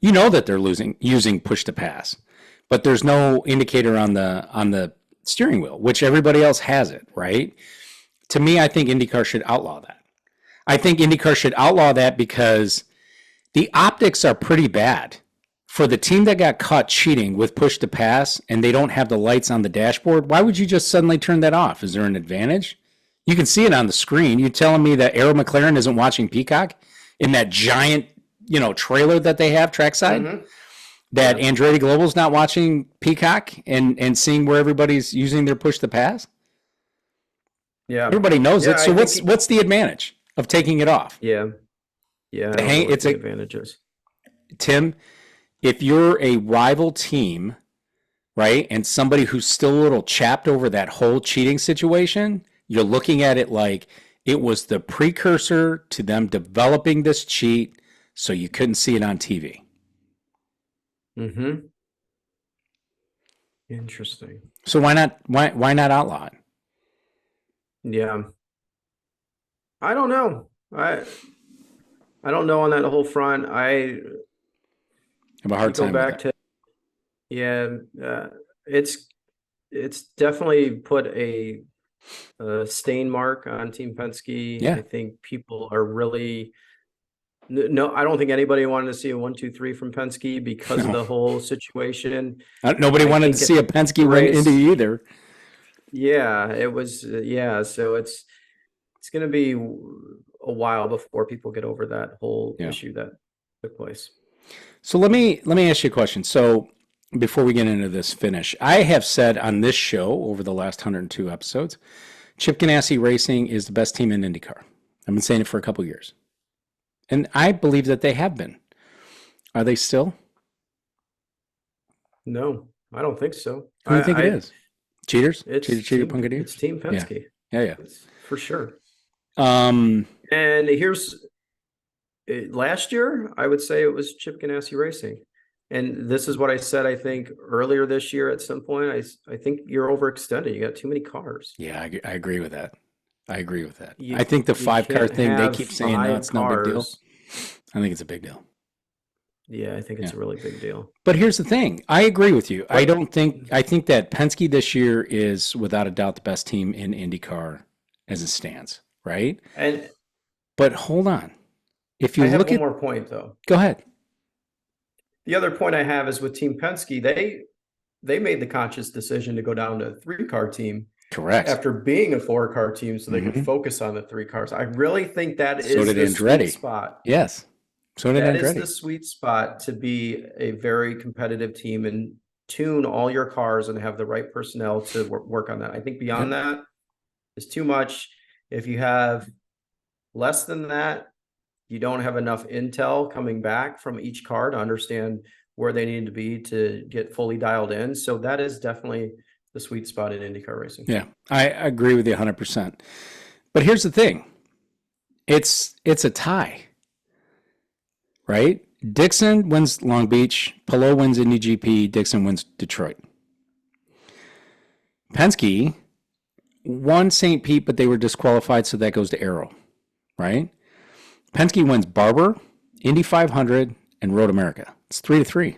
that they're using push to pass, but there's no indicator on the steering wheel, which everybody else has it, right? To me, I think IndyCar should outlaw that. I think IndyCar should outlaw that because the optics are pretty bad. For the team that got caught cheating with push to pass and they don't have the lights on the dashboard, why would you just suddenly turn that off? Is there an advantage? You can see it on the screen. You telling me that Arrow McLaren isn't watching Peacock in that giant, trailer that they have trackside? Mm-hmm. that Andretti Global's not watching Peacock and seeing where everybody's using their push to pass? Yeah. Everybody knows Yeah, it. So what's the advantage of taking it off? Yeah. Yeah. I don't know what the advantages. Tim, if you're a rival team, right, and somebody who's still a little chapped over that whole cheating situation, you're looking at it like it was the precursor to them developing this cheat so you couldn't see it on TV. Mm-hmm. Interesting. So why not outlaw it? Yeah. I don't know. I don't know on that whole front. I have a hard time go back to it's definitely put a stain mark on Team Penske. Yeah. I think people are really I don't think anybody wanted to see a 1-2-3 from Penske because of the whole situation. Nobody wanted to see a Penske win Indy either. Yeah, it was. So it's going to be a while before people get over that whole issue that took place. So let me ask you a question. So before we get into this finish, I have said on this show over the last 102 episodes, Chip Ganassi Racing is the best team in IndyCar. I've been saying it for a couple of years. And I believe that they have been. Are they still? No, I don't think so. Who do you think it is? Cheaters? Cheater, Punketeers? It's Team Penske. Yeah. For sure. And here's last year, I would say it was Chip Ganassi Racing. And this is what I said, I think, earlier this year at some point. I think you're overextended. You got too many cars. Yeah, I agree with that. I think the 5-car thing, they keep saying, no, it's no big deal. I think it's a big deal. Yeah, I think it's a really big deal. But here's the thing. I agree with you. I think that Penske this year is without a doubt the best team in IndyCar as it stands, right? But hold on. If you I have look one more point, though. Go ahead. The other point I have is with Team Penske, they made the conscious decision to go down to a 3-car team. Correct. After being a 4-car team, so they could focus on the 3 cars. I really think that is the sweet spot. Yes. So did Andretti. That is the sweet spot to be a very competitive team and tune all your cars and have the right personnel to work on that. I think beyond that is too much. If you have less than that, you don't have enough intel coming back from each car to understand where they need to be to get fully dialed in. So that is definitely the sweet spot in IndyCar racing. Yeah, I agree with you 100%. But here's the thing. It's a tie, right? Dixon wins Long Beach, Palou wins Indy GP, Dixon wins Detroit. Penske won St. Pete, but they were disqualified, so that goes to Arrow, right? Penske wins Barber, Indy 500, and Road America. It's 3-3.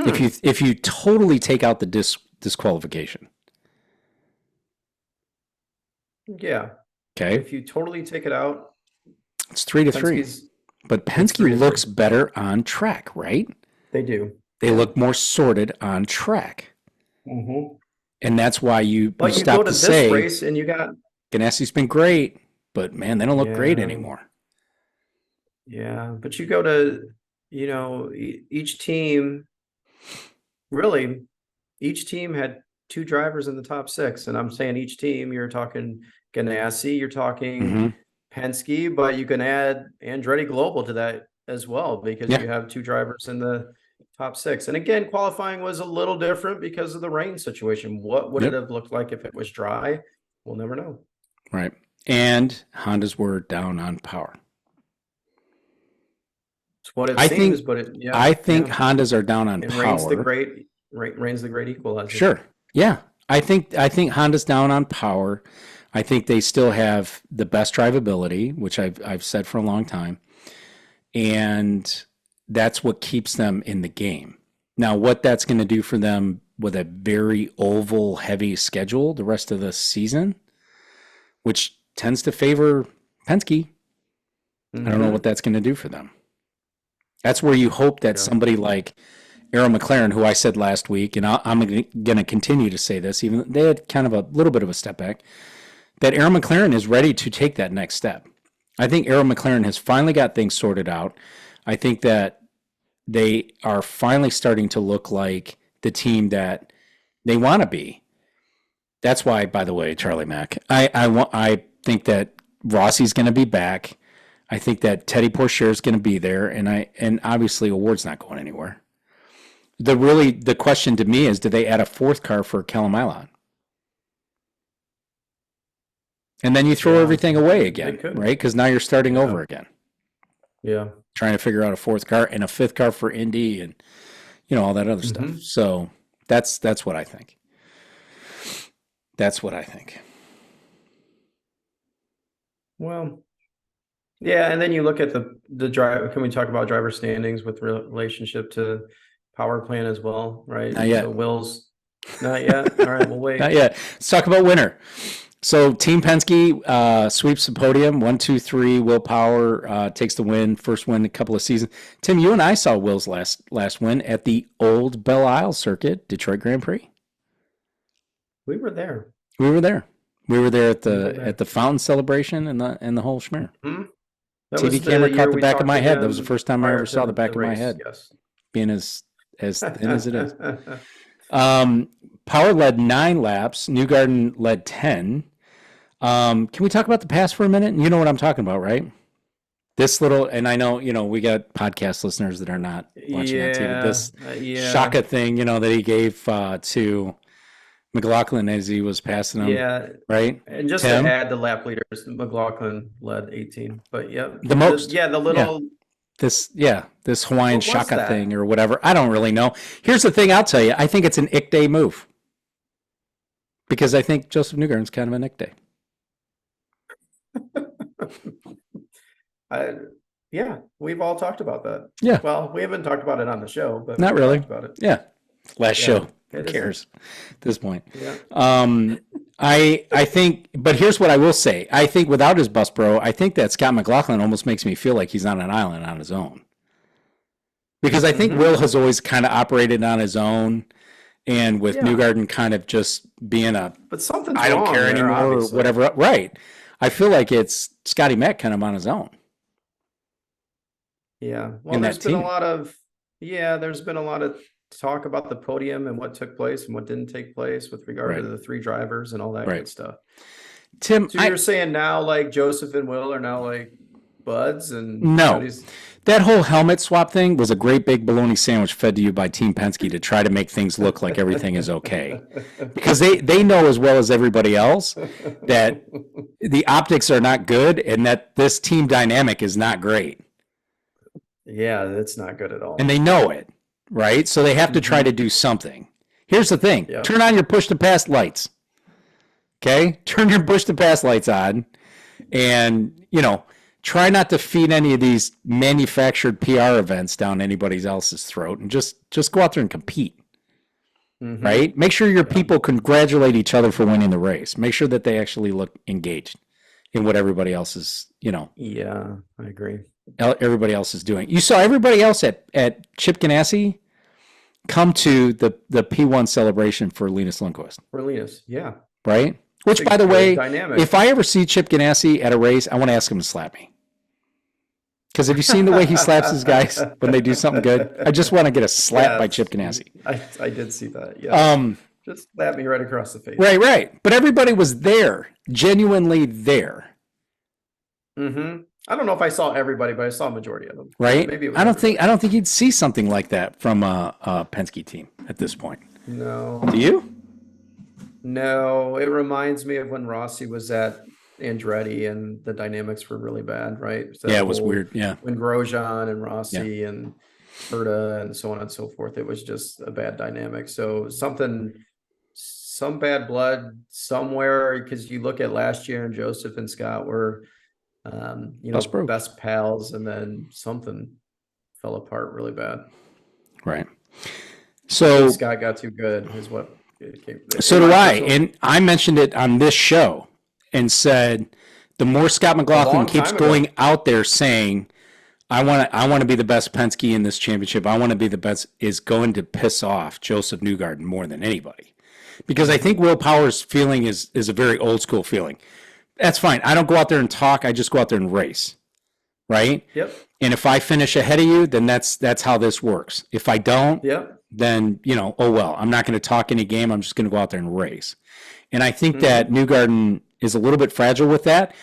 If you totally take out the disqualification. Yeah. Okay. If you totally take it out, it's 3-3. But Penske looks better on track, right? They do. They look more sorted on track. Mm-hmm. And that's why you stop to say, this race and you got Ganassi's been great, but man, they don't look great anymore. Yeah, but you go to, each team. Really, each team had 2 drivers in the top 6, and I'm saying each team. You're talking Ganassi, you're talking Penske, but you can add Andretti Global to that as well because you have 2 drivers in the top 6. And again, qualifying was a little different because of the rain situation. What would it have looked like if it was dry? We'll never know. Right, and Hondas were down on power. What it I seems, think, I think Hondas are down on power. Rain's the great equalizer. Sure. Yeah. I think Honda's down on power. I think they still have the best drivability, which I've said for a long time. And that's what keeps them in the game. Now, what that's going to do for them with a very oval heavy schedule the rest of the season, which tends to favor Penske. I don't know what that's going to do for them. That's where you hope that somebody like Aaron McLaren, who I said last week, and I'm going to continue to say this, even they had kind of a little bit of a step back, that Aaron McLaren is ready to take that next step. I think Aaron McLaren has finally got things sorted out. I think that they are finally starting to look like the team that they want to be. That's why, by the way, Charlie Mack, I think that Rossi's going to be back. I think that Teddy Pourchaire is going to be there, and obviously Award's not going anywhere. The question to me is, do they add a fourth car for Callum Ilott? And then you throw everything away again, right? Because now you're starting over again. Yeah. Trying to figure out a fourth car and a fifth car for Indy and, all that other stuff. So that's what I think. That's what I think. Well, yeah, and then you look at the drive. Can we talk about driver standings with relationship to power plant as well, right? Not yet. So Will's not yet. All right, we'll wait. Not yet. Let's talk about winner. So Team Penske sweeps the podium. 1, 2, 3. Will Power takes the win. First win in a couple of seasons. Tim, you and I saw Will's last win at the old Belle Isle circuit, Detroit Grand Prix. We were there. We were there. We were there at the fountain celebration and the whole schmear. Mm-hmm. TV camera caught the back of my head. That was the first time I ever saw the back of my head. Yes. Being as thin as it is. Power led 9 laps. Newgarden led 10. Can we talk about the pass for a minute? You know what I'm talking about, right? This little, and I know, we got podcast listeners that are not watching on TV. This Shaka thing, that he gave to McLaughlin as he was passing him. Yeah. Right? And just Tim? to add the lap leaders, McLaughlin led 18. But the most. The little. Yeah. This Hawaiian Shaka thing or whatever. I don't really know. Here's the thing I'll tell you. I think it's an ick day move. Because I think Joseph Newgarden's kind of an ick day. Yeah, we've all talked about that. Yeah. Well, we haven't talked about it on the show, but not really. About it. Yeah. Last show. Who cares at this point? Yeah. I think, but here's what I will say. I think without his bus bro, I think that Scott McLaughlin almost makes me feel like he's on an island on his own. Because I think Will has always kind of operated on his own, and with Newgarden kind of just being but something's I don't wrong care there, anymore obviously. or whatever. Right. I feel like it's Scotty Mack kind of on his own. Yeah. Well, there's been a lot of talk about the podium and what took place and what didn't take place with regard to the 3 drivers and all that good stuff. Tim, so you're saying now like Joseph and Will are now like buds and no. That whole helmet swap thing was a great big bologna sandwich fed to you by Team Penske to try to make things look like everything is okay. Because they know as well as everybody else that the optics are not good and that this team dynamic is not great. Yeah, that's not good at all. And they know it, right? So they have to try to do something. Here's the thing. Turn on your push-to-pass lights. Okay? Turn your push-to-pass lights on and, try not to feed any of these manufactured PR events down anybody else's throat and just go out there and compete, right? Make sure your people congratulate each other for winning the race. Make sure that they actually look engaged in what everybody else is, Yeah, I agree. Everybody else is doing. You saw everybody else at Chip Ganassi come to the P1 celebration for Linus Lundqvist. For Linus, yeah. Right? Which, by the way, dynamic. If I ever see Chip Ganassi at a race, I want to ask him to slap me. Because have you seen the way he slaps his guys when they do something good? I just want to get a slap by Chip Ganassi. I did see that, yeah. Just slap me right across the face. Right. But everybody was there, genuinely there. Mm-hmm. I don't know if I saw everybody, but I saw a majority of them. Right? Maybe it was I don't think you'd see something like that from a Penske team at this point. No. Do you? No, it reminds me of when Rossi was at Andretti and the dynamics were really bad, right? So it was weird. Yeah. When Grosjean and Rossi and Herta and so on and so forth, it was just a bad dynamic. So some bad blood somewhere, because you look at last year and Joseph and Scott were, best pals, and then something fell apart really bad. Right. So Scott got too good is what it came. So do I. And I mentioned it on this show and said, the more Scott McLaughlin keeps going out there saying, I want to be the best Penske in this championship, I want to be the best, is going to piss off Joseph Newgarden more than anybody. Because I think Will Power's feeling is a very old school feeling. That's fine. I don't go out there and talk. I just go out there and race. right? Yep. And if I finish ahead of you, then that's how this works. If I don't, Yep. then, oh well, I'm not going to talk any game. I'm just going to go out there and race. And I think that Newgarden is a little bit fragile with that,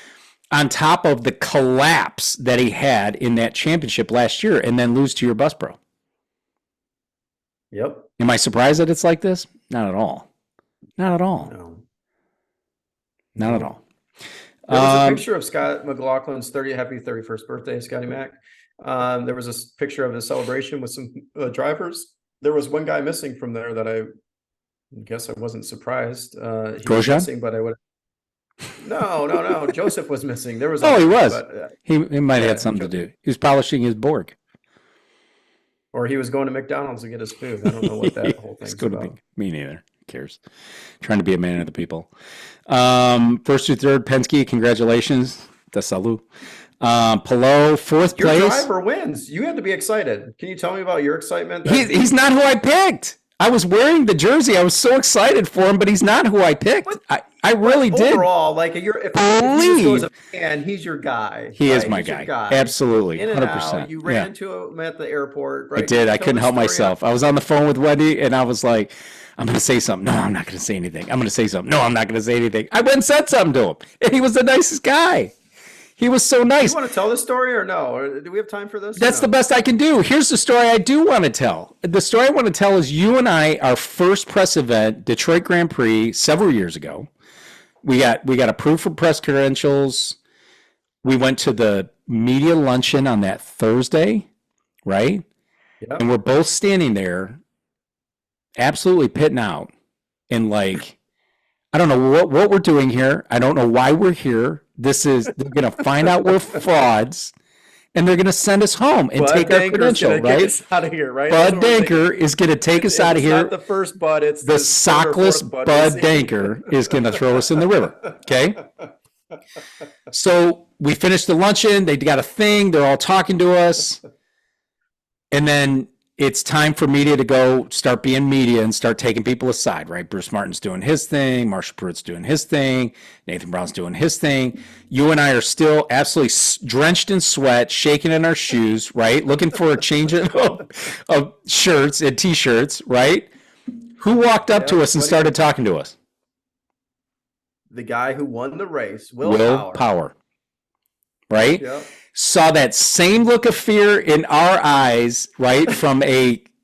on top of the collapse that he had in that championship last year and then lose to your bus bro. Yep. Am I surprised that it's like this? Not at all. Not at all. No. Not at all. There was a picture of Scott McLaughlin's happy 31st birthday, Scotty Mac. There was a picture of his celebration with some drivers. There was one guy missing from there that I guess I wasn't surprised. He was missing, but I would. No. Joseph was missing. There was. He was. But, he might have had something to do. He was polishing his Borg. Or he was going to McDonald's to get his food. I don't know what that whole thing's about. Me neither. Who cares? Trying to be a man of the people. First through third, Penske, congratulations. Da salut. Palou, fourth place. Your driver wins. You had to be excited. Can you tell me about your excitement? He's not who I picked. I was wearing the jersey. I was so excited for him, but he's not who I picked. I really did. Overall, like if you just go as a fan, he's your guy. He is my guy. Absolutely. In and 100%. out. You ran into him at the airport, right? I did. I couldn't help myself. I was on the phone with Wendy and I was like, I'm going to say something. No, I'm not going to say anything. I'm going to say something. No, I'm not going to say anything. I went and said something to him. And he was the nicest guy. He was so nice. You want to tell this story or no? Or do we have time for this? That's the best I can do. Here's the story I do want to tell. The story I want to tell is you and I, our first press event, Detroit Grand Prix, several years ago. We got approved for press credentials. We went to the media luncheon on that Thursday, right? Yep. And we're both standing there, absolutely pitting out. And like, I don't know what we're doing here. I don't know why we're here. They're going to find out we're frauds, and they're going to send us home and take our credential, right? Get us out of here, right? Bud Danker is going to take us out of here. It's not the first Bud. It's the sockless Bud Danker is going to throw us in the river, okay? So we finished the luncheon. They got a thing. They're all talking to us. And then it's time for media to go start being media and start taking people aside, right? Bruce Martin's doing his thing. Marshall Pruitt's doing his thing. Nathan Brown's doing his thing. You and I are still absolutely drenched in sweat, shaking in our shoes, right? Looking for a change of shirts and T-shirts, right? Who walked up to us and started talking to us? The guy who won the race, Will Power. Right? Yep. Saw that same look of fear in our eyes, right? From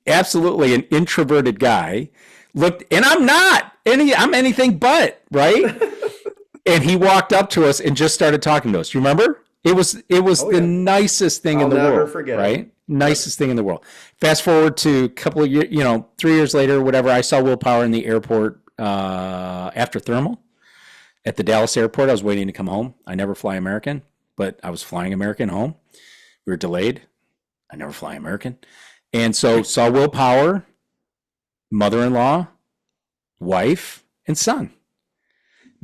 absolutely an introverted guy. Looked, and I'm anything but, right? And he walked up to us and just started talking to us. You remember? It was the nicest thing in the world, forget right? it. Nicest thing in the world. Fast forward to a couple of years, 3 years later, whatever. I saw Will Power in the airport after thermal at the Dallas airport. I was waiting to come home. I never fly American, but I was flying American home. We were delayed. I never fly American. And so saw Will Power, mother-in-law, wife, and son.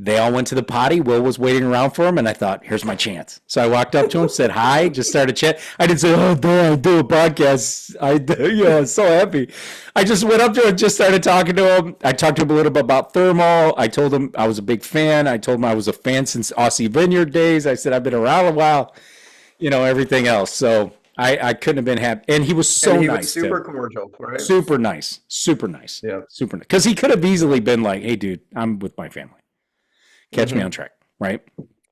They all went to the potty. Will was waiting around for him, and I thought, here's my chance. So I walked up to him, said hi, just started chat. I didn't say, I do a podcast. I'm so happy. I just went up to him, just started talking to him. I talked to him a little bit about thermal. I told him I was a big fan. I told him I was a fan since Aussie Vineyard days. I said, I've been around a while, everything else. So I couldn't have been happy. And he was so nice. Was super cordial, right? Super nice. Super nice. Yeah. Super nice. Because he could have easily been like, hey, dude, I'm with my family. Catch me on track, right?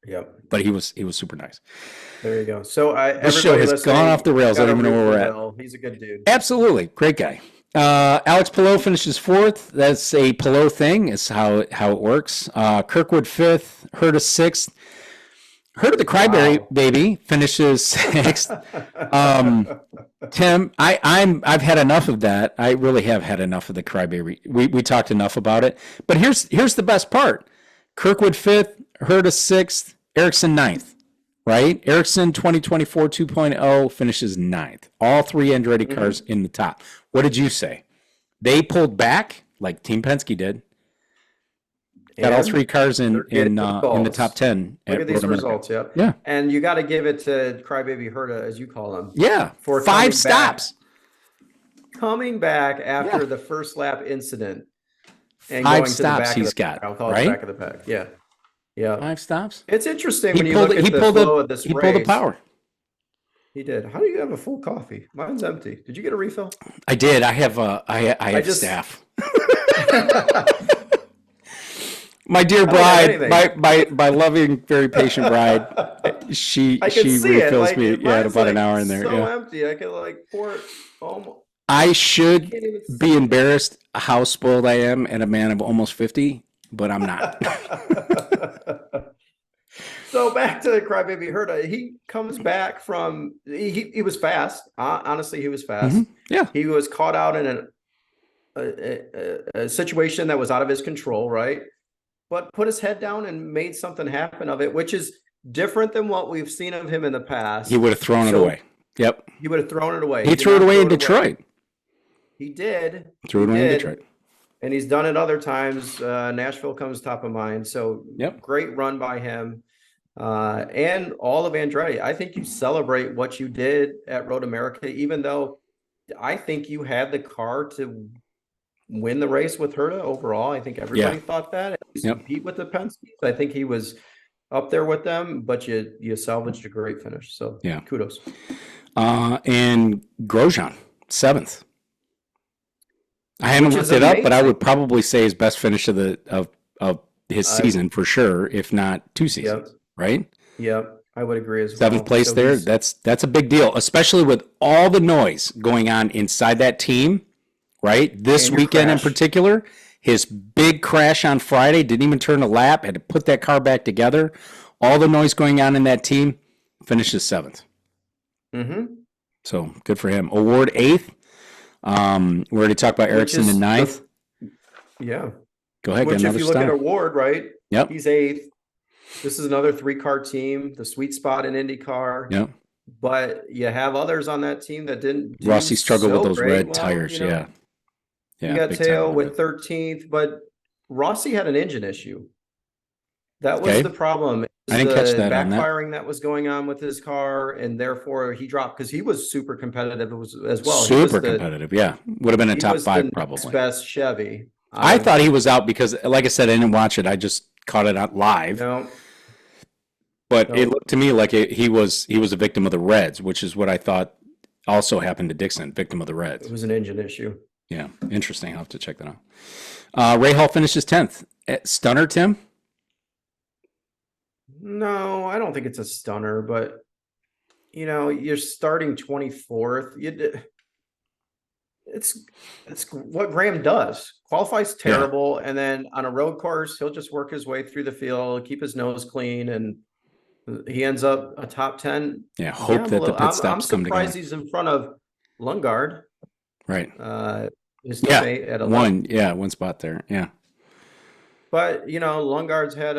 Yep. But he was super nice. There you go. So this show has gone off the rails. I don't even know where we're at. He's a good dude. Absolutely, great guy. Alex Palou finishes fourth. That's a Palou thing. Is how it works. Kirkwood fifth. Herta sixth. Herta the Cryberry baby finishes sixth. Tim, I've had enough of that. I really have had enough of the Crybaby. We talked enough about it. But here's the best part. Kirkwood fifth, Herta sixth, Ericsson ninth, right? Ericsson 2024 2.0 finishes ninth. All three Andretti cars in the top. What did you say? They pulled back like Team Penske did. Got all three cars in the top 10. Look at these results, yeah. And you got to give it to Crybaby Herta, as you call him. Yeah, for 5 stops. Coming back after the first lap incident. And 5 stops he's got, I'll call it right? the back of the pack. Yeah. 5 stops. It's interesting when you look at the flow of this race. He pulled the power. He did. How do you have a full coffee? Mine's empty. Did you get a refill? I did. I have I have just staff. My dear I don't have bride, anything. my loving, very patient bride, she I can see it. refills Like me in mine's about an like hour in there. so Yeah. empty. I could like pour it almost. I I should can't even be see embarrassed how spoiled I am and a man of almost 50, but I'm not. it. So back to Crybaby Herta. He comes back from he was fast. Honestly, he was fast. Yeah. He was caught out in a situation that was out of his control, right? But put his head down and made something happen of it, which is different than what we've seen of him in the past. He would have thrown it So away. Yep. he would have thrown it away. He did threw it not away throw in Detroit. He did. Threw it He away in did. Detroit. And he's done it other times. Nashville comes top of mind. So Yep. great run by him. And all of Andretti. I think you celebrate what you did at Road America, even though I think you had the car to win the race with Herta overall. I think everybody thought that. He's Yep. compete with the Penske's. I think he was up there with them, but you salvaged a great finish. So Yeah. kudos. And Grosjean, 7th. I haven't Which looked is it up, but I amazing. would probably say his best finish of his season for sure, if not 2 seasons. Yep. Right? Yep. I would agree as well. 7th place So there. he's- That's a big deal, especially with all the noise going on inside that team. Right? This And your weekend in crash. particular, his big crash on Friday didn't even turn a lap. Had to put that car back together. All the noise going on in that team. Finishes 7th. Mhm. So good for him. Award 8th. We already talked about Which Ericsson is in 9th. Yeah. Go ahead, Which, get if another you look at star. Award, right? Yep. He's 8th. This is another 3-car team, the sweet spot in IndyCar. Yep. But you have others on that team that didn't do Rossi struggled with so those great. red Well, tires. you know, Yeah. You Yeah. got big time Teo on the with red. 13th, but Rossi had an engine issue. That was Okay. the problem. It was I didn't catch the that on that. backfiring that was going on with his car, and therefore he dropped because he was super competitive as well. He was Super the- competitive. Yeah. Would have been a he top was the 5 next probably. best Chevy. I thought he was out because, like I said, I didn't watch it. I just caught it out live. No, But No. it looked to me like he was a victim of the Reds, which is what I thought also happened to Dixon, victim of the Reds. it was an engine issue. Yeah, interesting. I'll have to check that out. Ray Hall finishes 10th. Stunner, Tim? No, I don't think it's a stunner, but you're starting 24th. It's what Graham does. Qualifies terrible, and then on a road course, he'll just work his way through the field, keep his nose clean, and he ends up a top 10. Yeah, hope that the pit I'm stops come surprised together. he's in front of Lundgaard. Right. His Yeah, teammate at 11. one spot there. Yeah. But Lundgaard's had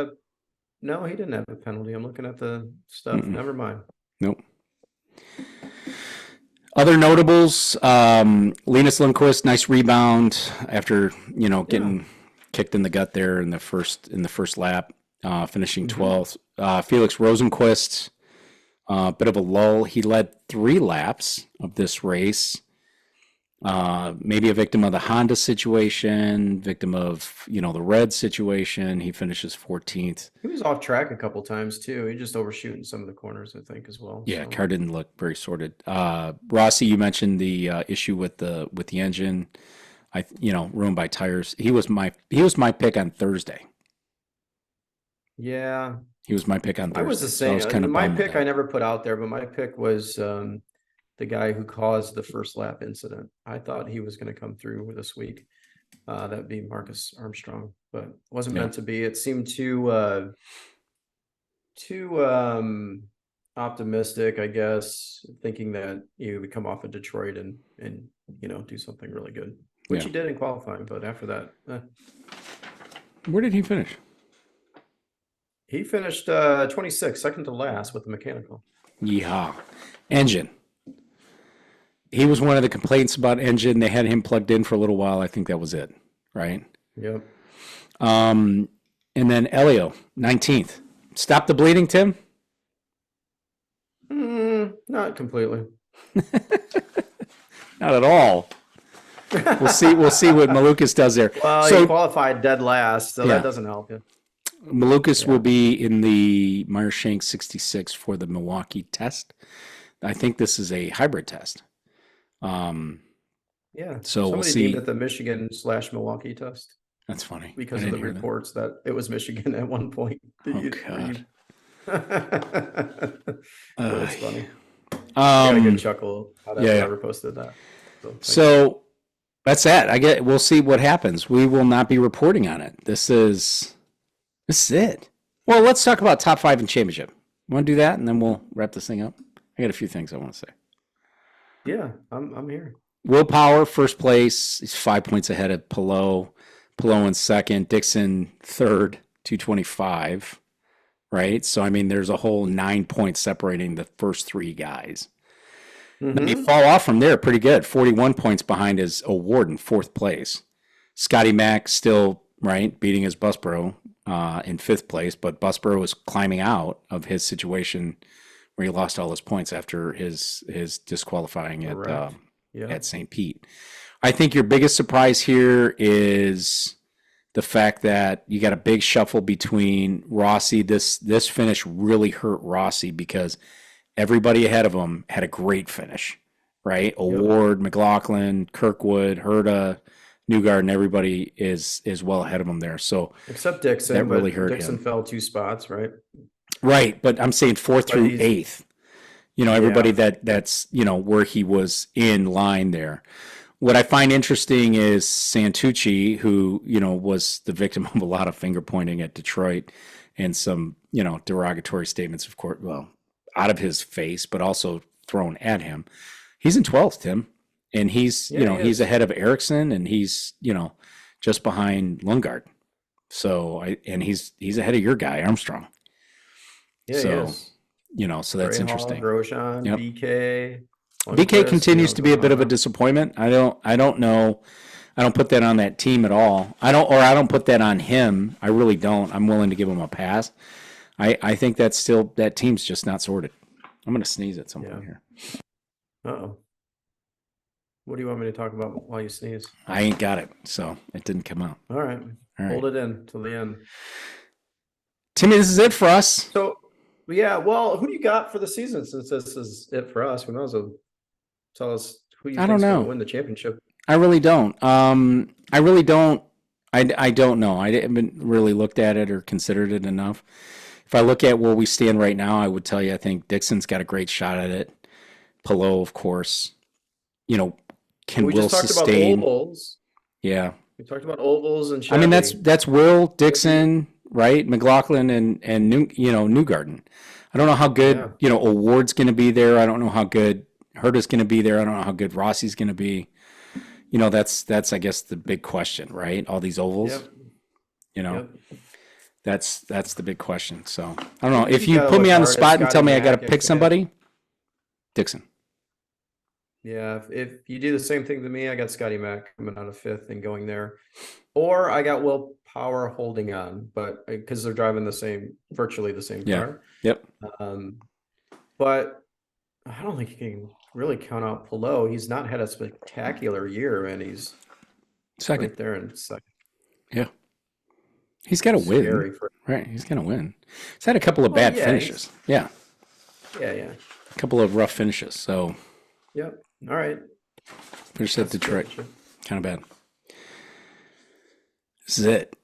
no, he didn't have a penalty. I'm looking at the stuff. Never mind. Nope. Other notables, Linus Lundqvist, nice rebound after getting kicked in the gut there in the first lap, finishing 12th. Felix Rosenqvist, bit of a lull. He led 3 laps of this race. Maybe a victim of the Honda situation, victim of the Red situation. He finishes 14th. He was off track a couple times too. He just overshooting some of the corners, I think, as well. Yeah, So. car didn't look very sorted. Rossi, you mentioned the issue with the engine. Ruined by tires. He was my pick on Thursday. Yeah, He was my pick on Thursday. I was the so I same. was kind of My bummed with pick that. I never put out there, but my pick was the guy who caused the first lap incident. I thought he was going to come through this week. That'd be Marcus Armstrong, but it wasn't meant to be. It seemed too optimistic, I guess, thinking that he would come off of Detroit and do something really good, which he did in qualifying. But after that, Where did he finish? he finished 26th, second to last with the mechanical. Yeehaw. Engine. He was one of the complaints about engine. They had him plugged in for a little while. I think that was it, right? Yep. And then Elio, 19th. Stop the bleeding, Tim? Not completely. Not at all. We'll see what Malukas does there. Well, So he qualified dead last, so Yeah. that doesn't help you. Malukas will be in the Meyer Shank 66 for the Milwaukee test. I think this is a hybrid test. Yeah. So we'll Somebody see. deemed it the Michigan/Milwaukee test That's funny. because of the reports that it was Michigan at one point. Oh, God. It's funny. I got a good chuckle out of whoever posted that. So that's that. We'll see what happens. We will not be reporting on it. This is it. Well, let's talk about top 5 in championship. Want to do that, and then we'll wrap this thing up. I got a few things I want to say. Yeah, I'm here. Will Power, first place. He's 5 points ahead of Palou. Palou in second. Dixon third, 225. Right? So, I mean, there's a whole 9 points separating the first 3 guys. Then you fall off from there pretty good. 41 points behind his award in fourth place. Scotty Mack still, right, beating his Busbro in fifth place, but Busbro was climbing out of his situation where he lost all his points after his disqualifying at St. Pete. I think your biggest surprise here is the fact that you got a big shuffle between Rossi. This finish really hurt Rossi because everybody ahead of him had a great finish, right? Award, McLaughlin, Kirkwood, Herta, Newgarden, everybody is well ahead of him there. So except Dixon, that really hurt Dixon him. fell 2 spots, right? Right, but I'm saying 4th through 8th. You know, everybody that's, you know, where he was in line there. What I find interesting is Santucci, who, you know, was the victim of a lot of finger pointing at Detroit and some, you know, derogatory statements, of course, well, out of his face, but also thrown at him. He's in 12th, Tim. And he's, you know, he's ahead of Ericsson, and he's, you know, just behind Lundgaard. So, he's ahead of your guy, Armstrong. Yeah, so, you know, so that's Graham, interesting. Grosjean, BK. BK continues to be a bit of a disappointment. I don't know. I don't put that on that team at all. I don't put that on him. I really don't. I'm willing to give him a pass. I think that team's just not sorted. I'm going to sneeze at some point here. Uh-oh. What do you want me to talk about while you sneeze? I ain't got it, so it didn't come out. All right. Hold it in till the end. Timmy, this is it for us. So, yeah, well, who do you got for the season since this is it for us? Who knows? Tell us who you think is going to win the championship. I really don't. I really don't. I don't know. I haven't really looked at it or considered it enough. If I look at where we stand right now, I would tell you I think Dixon's got a great shot at it. Palou, of course, you know, will sustain. About ovals. Yeah. We talked about ovals and Chevy. I mean, that's Will, Dixon, right? McLaughlin and Newgarden. I don't know how good, you know, Award's going to be there. I don't know how good Herta's going to be there. I don't know how good Rossi's going to be. You know, that's I guess the big question, right? All these ovals. You know. That's the big question. So I don't know. If you put me on the spot and tell me I got to pick somebody, Dixon. Yeah, if you do the same thing to me, I got Scotty Mack coming out of 5th and going there, or I got Will Power holding on, but because they're driving virtually the same car. Yep. But I don't think you can really count out Palou. He's not had a spectacular year, and he's second right there in second. Yeah. He's got to win. Right. He's going to win. He's had a couple of bad finishes. Yeah. Yeah. A couple of rough finishes. So. Yep. All right. Finished at Detroit. Kind of bad. This is it.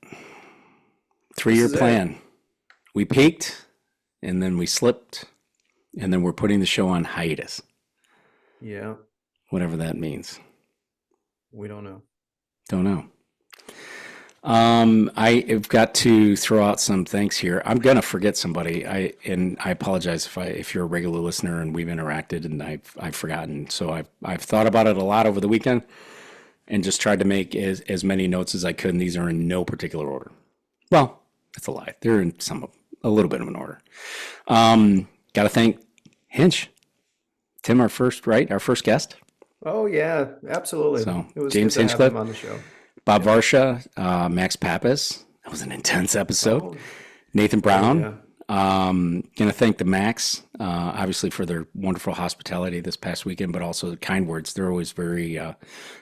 3-year plan. We peaked, and then we slipped, and then we're putting the show on hiatus. Yeah. Whatever that means. We don't know. Don't know. I've got to throw out some thanks here. I'm gonna forget somebody. I apologize if you're a regular listener and we've interacted and I've forgotten. So I've thought about it a lot over the weekend and just tried to make as many notes as I could. And these are in no particular order. Well, that's a lie. They're in a little bit of an order. Got to thank Hinch, Tim, our first guest. Oh yeah, absolutely. So it was James good to have Hinchcliffe him on the show. Bob Varsha, Max Pappas. That was an intense episode. Oh. Nathan Brown. Going to thank the Max, obviously, for their wonderful hospitality this past weekend, but also the kind words. They're always very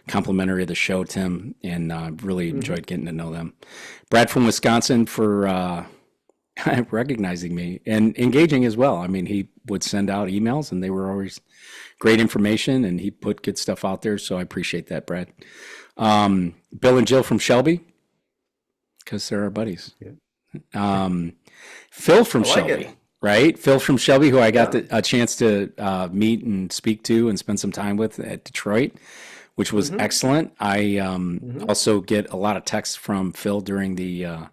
complimentary of the show, Tim, and really enjoyed getting to know them. Brad from Wisconsin for recognizing me and engaging as well. I mean, he would send out emails and they were always great information and he put good stuff out there. So I appreciate that, Brad. Bill and Jill from Shelby, because they're our buddies. Yeah. Phil from I like Shelby, it. right? Phil from Shelby, who I got Yeah. a chance to meet and speak to and spend some time with at Detroit, which was excellent. I also get a lot of texts from Phil during the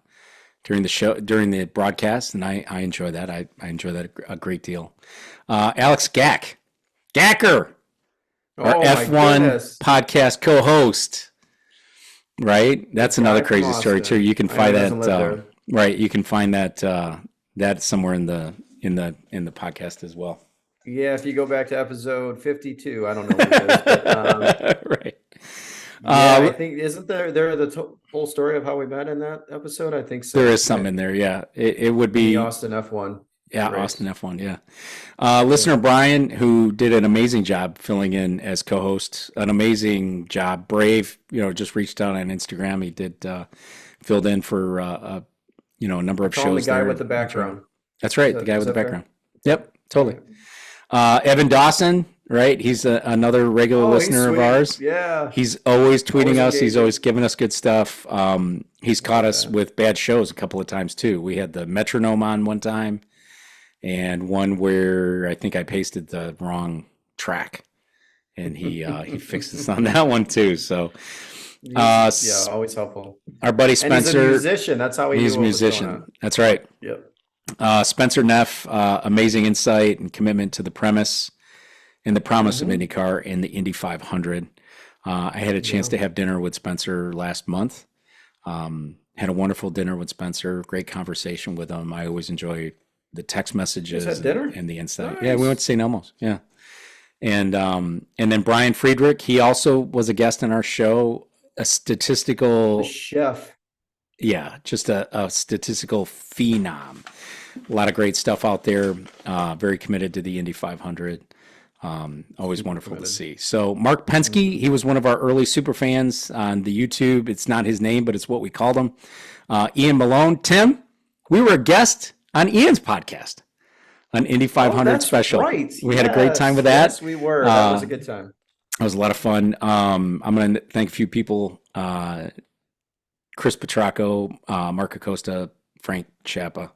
show, during the broadcast, and I enjoy that. I enjoy that a great deal. Alex Gacker, our Oh my F1 goodness. podcast co-host, right? That's The another guy from crazy story too. Austin. You can I know find he doesn't live that, there. right? You can find that somewhere in the podcast as well. Yeah, if you go back to episode 52, I don't know what it is, but Right. yeah, I think isn't there the whole story of how we met in that episode? I think so. There is something in there. Yeah, it would The be Austin F1 yeah, race. Austin F1. Yeah. Listener Brian, who did an amazing job filling in as co-host, an amazing job, brave. Just reached out on Instagram. He did filled in for a number of Call him shows. the guy there. with the background. That's right, the guy Is with the that fair? background. Yep, totally. Evan Dawson, right? He's another regular Oh, he's listener of sweet. ours. Yeah. He's always tweeting Always us. He's engaging. always giving us good stuff. He's caught us that. with bad shows a couple of times too. We had the metronome on one time, and one where I think I pasted the wrong track, and he fixed us on that one too. So, Yeah, always helpful. our buddy And he's a Spencer, musician. That's how he he's a knew what was going musician. on. That's right. Yep. Spencer Neff, amazing insight and commitment to the premise and the promise of IndyCar and the Indy 500. I had a chance to have dinner with Spencer last month. Had a wonderful dinner with Spencer. Great conversation with him. I always enjoy the text messages had dinner? and the insight. Nice. Yeah, we went to St. Elmo's. Yeah, and then Brian Friedrich. He also was a guest on our show. A statistical The chef. yeah, just a statistical phenom. A lot of great stuff out there. Very committed to the Indy 500. Always wonderful to see. So Mark Penske, he was one of our early super fans on the YouTube. It's not his name, but it's what we called him. Ian Malone. Tim, we were a guest on Ian's podcast, an Indy 500 that's special. right. We had a great time with that. Yes, we were. That was a good time. It was a lot of fun. I'm going to thank a few people. Chris Petracco, Mark Acosta, Frank Chapa,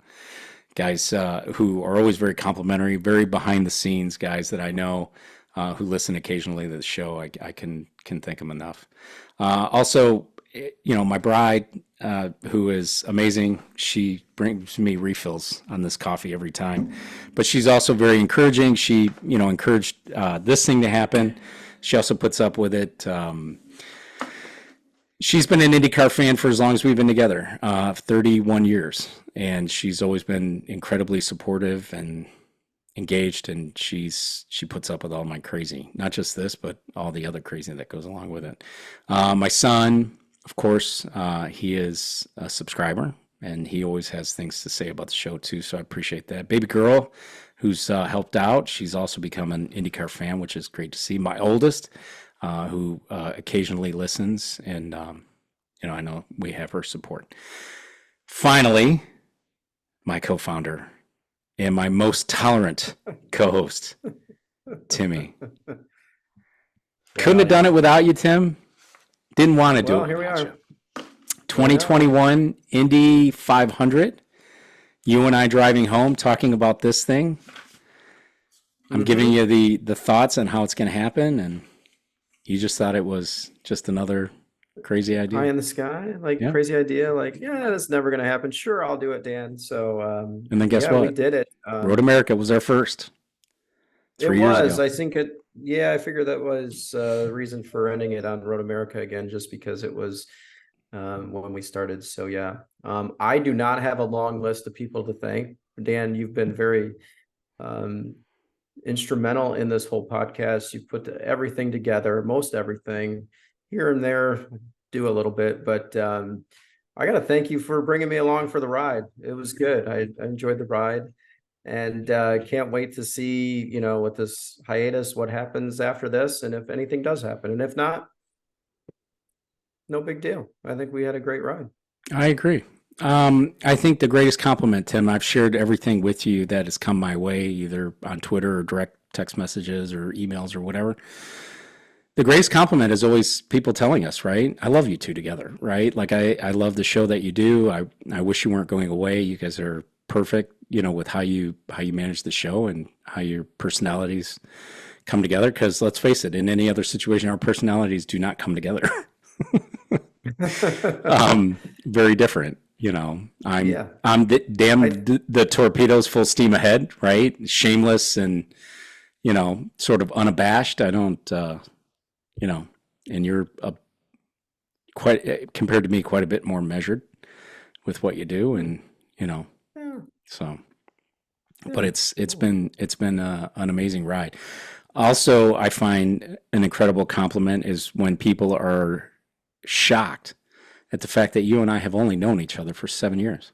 guys who are always very complimentary, very behind the scenes guys that I know who listen occasionally to the show. I can thank them enough. Also, my bride, who is amazing. She brings me refills on this coffee every time, but she's also very encouraging. She, encouraged this thing to happen. She also puts up with it. She's been an IndyCar fan for as long as we've been together, 31 years. And she's always been incredibly supportive and engaged. And she puts up with all my crazy, not just this, but all the other crazy that goes along with it. My son, of course, he is a subscriber and he always has things to say about the show too. So I appreciate that. Baby girl, who's helped out. She's also become an IndyCar fan, which is great to see. My oldest, who occasionally listens, and I know we have her support. Finally, my co-founder and my most tolerant co-host, Timmy. Couldn't have done it without you, Tim. Didn't want to do Well, it here we without are. you. 2021 Indy 500. You and I driving home talking about this thing. I'm giving you the thoughts on how it's going to happen, and you just thought it was just another crazy idea. High in the sky, crazy idea. That's never going to happen. Sure, I'll do it, Dan. So, and then guess yeah, what? we did it. Road America was our first. It 3 years was. ago. I think it. Yeah, I figured that was the reason for ending it on Road America again, just because it was when we started. So yeah, I do not have a long list of people to thank. Dan, you've been very instrumental in this whole podcast. You put everything together, most everything. Here and there, do a little bit, but I got to thank you for bringing me along for the ride. It was good. I enjoyed the ride, and can't wait to see, with this hiatus, what happens after this, and if anything does happen, and if not, no big deal. I think we had a great ride. I agree. I think the greatest compliment, Tim, I've shared everything with you that has come my way, either on Twitter or direct text messages or emails or whatever. The greatest compliment is always people telling us, right? I love you two together, right? Like I love the show that you do. I wish you weren't going away. You guys are perfect, with how you manage the show and how your personalities come together. Because let's face it, in any other situation, our personalities do not come together. Very different. Yeah. I'm the torpedoes full steam ahead, right? Shameless and sort of unabashed. I don't. And you're quite compared to me, quite a bit more measured with what you do, and Yeah. so. Yeah. But it's been an amazing ride. Also, I find an incredible compliment is when people are shocked at the fact that you and I have only known each other for 7 years.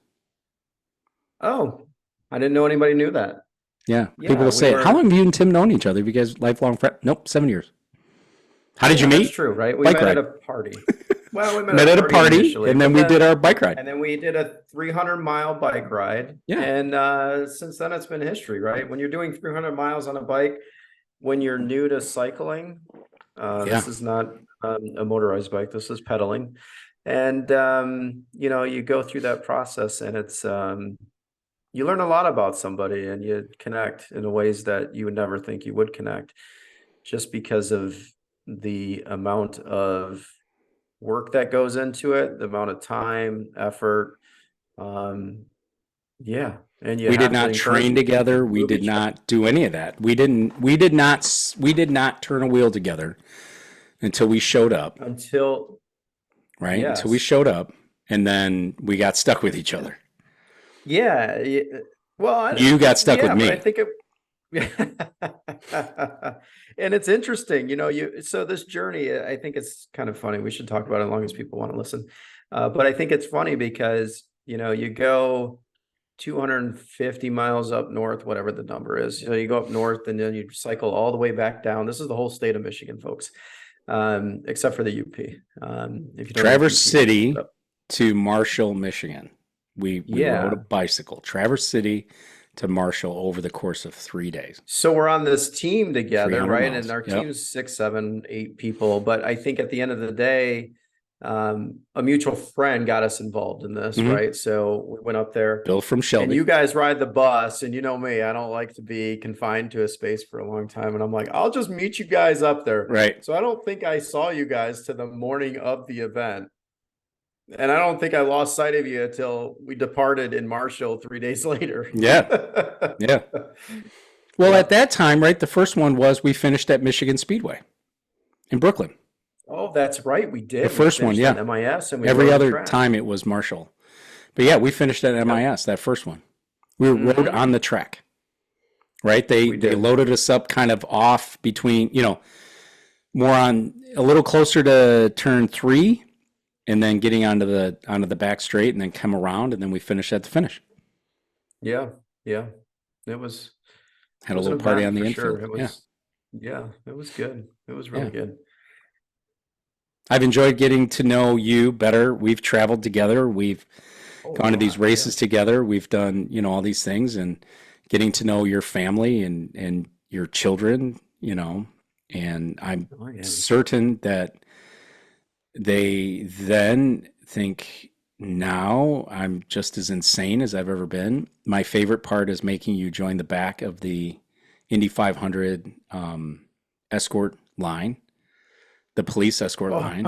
Oh, I didn't know anybody knew that. Yeah, people will say, "How long have you and Tim known each other? Have you guys lifelong friends?" Nope, 7 years. How did you meet? That's true, right? We Bike met ride. at a party. Well, we Met at a party, initially, and then we did our bike ride. and then we did a 300-mile bike ride. Yeah. And since then, it's been history, right? When you're doing 300 miles on a bike, when you're new to cycling, this is not a motorized bike. This is pedaling. And, you go through that process, and it's you learn a lot about somebody, and you connect in ways that you would never think you would connect, just because of the amount of work that goes into it, the amount of time, effort. Yeah. And We did not train together. We did not do any of that. We did not turn a wheel together until we showed up, right? Yes. Until we showed up, and then we got stuck with each other. Yeah. Well, You got stuck with me. But I think and it's interesting, so this journey, I think it's kind of funny. We should talk about it as long as people want to listen. But I think it's funny because, you go 250 miles up north, whatever the number is. You go up north, and then you cycle all the way back down. This is the whole state of Michigan, folks, except for the UP. If you don't know Traverse UP, City to Marshall, Michigan. We rode a bicycle, Traverse City to Marshall, over the course of 3 days. So we're on this team together, right? miles. And our Yep. team's 6, 7, 8 people. But I think at the end of the day, a mutual friend got us involved in this, Mhm. right? So we went up there. Bill from Shelby. And you guys ride the bus, and you know me, I don't like to be confined to a space for a long time. And I'm like, I'll just meet you guys up there. Right. So I don't think I saw you guys to the morning of the event. And I don't think I lost sight of you until we departed in Marshall 3 days later. Yeah. Yeah. Well, at that time, right, the first one was we finished at Michigan Speedway in Brooklyn. Oh, that's right. We did. The first one, yeah. MIS, and we Every rode the other track. time it was Marshall. But yeah, we finished at MIS, that first one. We rode on the track, right? They loaded us up kind of off between, more on a little closer to turn 3, and then getting onto the back straight, and then come around, and then we finished at the finish. Yeah. Yeah. It was. Had a little party on the infield. Sure. It was, it was good. It was really good. I've enjoyed getting to know you better. We've traveled together. We've gone to these races together. We've done, all these things, and getting to know your family and your children, and I'm certain that they then think, now I'm just as insane as I've ever been. My favorite part is making you join the back of the Indy 500 escort line, the police escort line.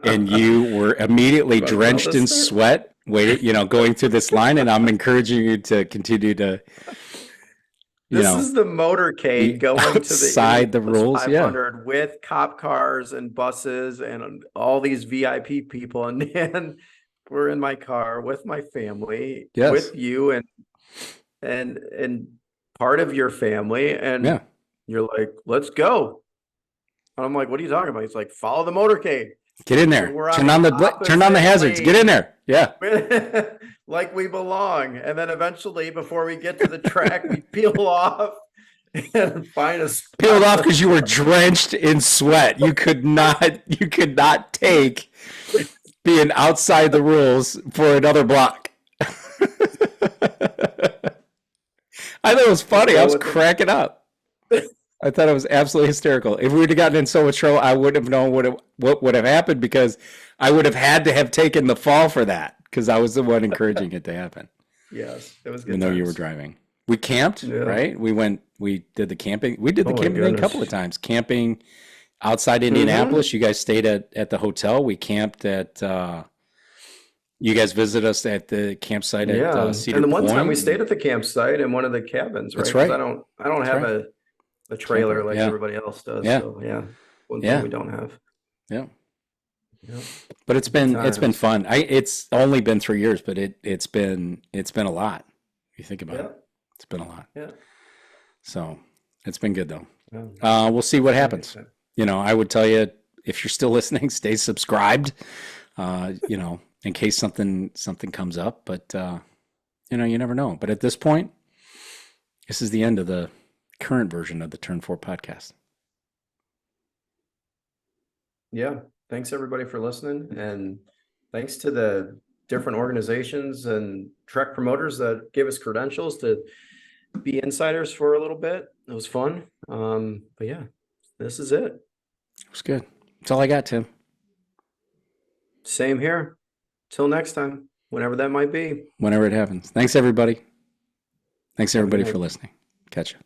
And you were immediately drenched in sweat, going through this line. And I'm encouraging you to continue to, This is the motorcade going to the outside the rules, 500 with cop cars and buses and all these VIP people. And then we're in my car with my family, with you and part of your family. And you're like, let's go. And I'm like, what are you talking about? He's like, follow the motorcade. Get in there. Turn on the hazards. Get in there. Yeah. Like we belong. And then eventually, before we get to the track, we peel off and find a spot. Peeled off because you were drenched in sweat. You could not take being outside the rules for another block. I thought it was funny. I was cracking up. I thought it was absolutely hysterical. If we would have gotten in so much trouble, I wouldn't have known what would have happened, because I would have had to have taken the fall for that, because I was the one encouraging it to happen. Yes, it was good. Even though you were driving. We camped, right? We did the camping. We did the camping thing a couple of times. Camping outside Indianapolis. You guys stayed at the hotel. We camped at you guys visited us at the campsite at Cedar Point. And the one time we stayed at the campsite in one of the cabins, right? That's right. I don't have a trailer like everybody else does. Yeah. So one thing we don't have. Yeah. But it's been fun. It's only been 3 years, but it's been a lot. If you think about it. It's been a lot. Yeah. So it's been good though. Yeah. We'll see what happens. I would tell you, if you're still listening, stay subscribed. In case something comes up, but you never know. But at this point, this is the end of the current version of the Turn 4 podcast. Yeah. Thanks everybody for listening, and thanks to the different organizations and track promoters that gave us credentials to be insiders for a little bit. It was fun. But yeah, this is it. It was good. That's all I got, Tim. Same here. Till next time, whenever that might be. Whenever it happens. Thanks, everybody. Thanks, everybody, for listening. Catch you.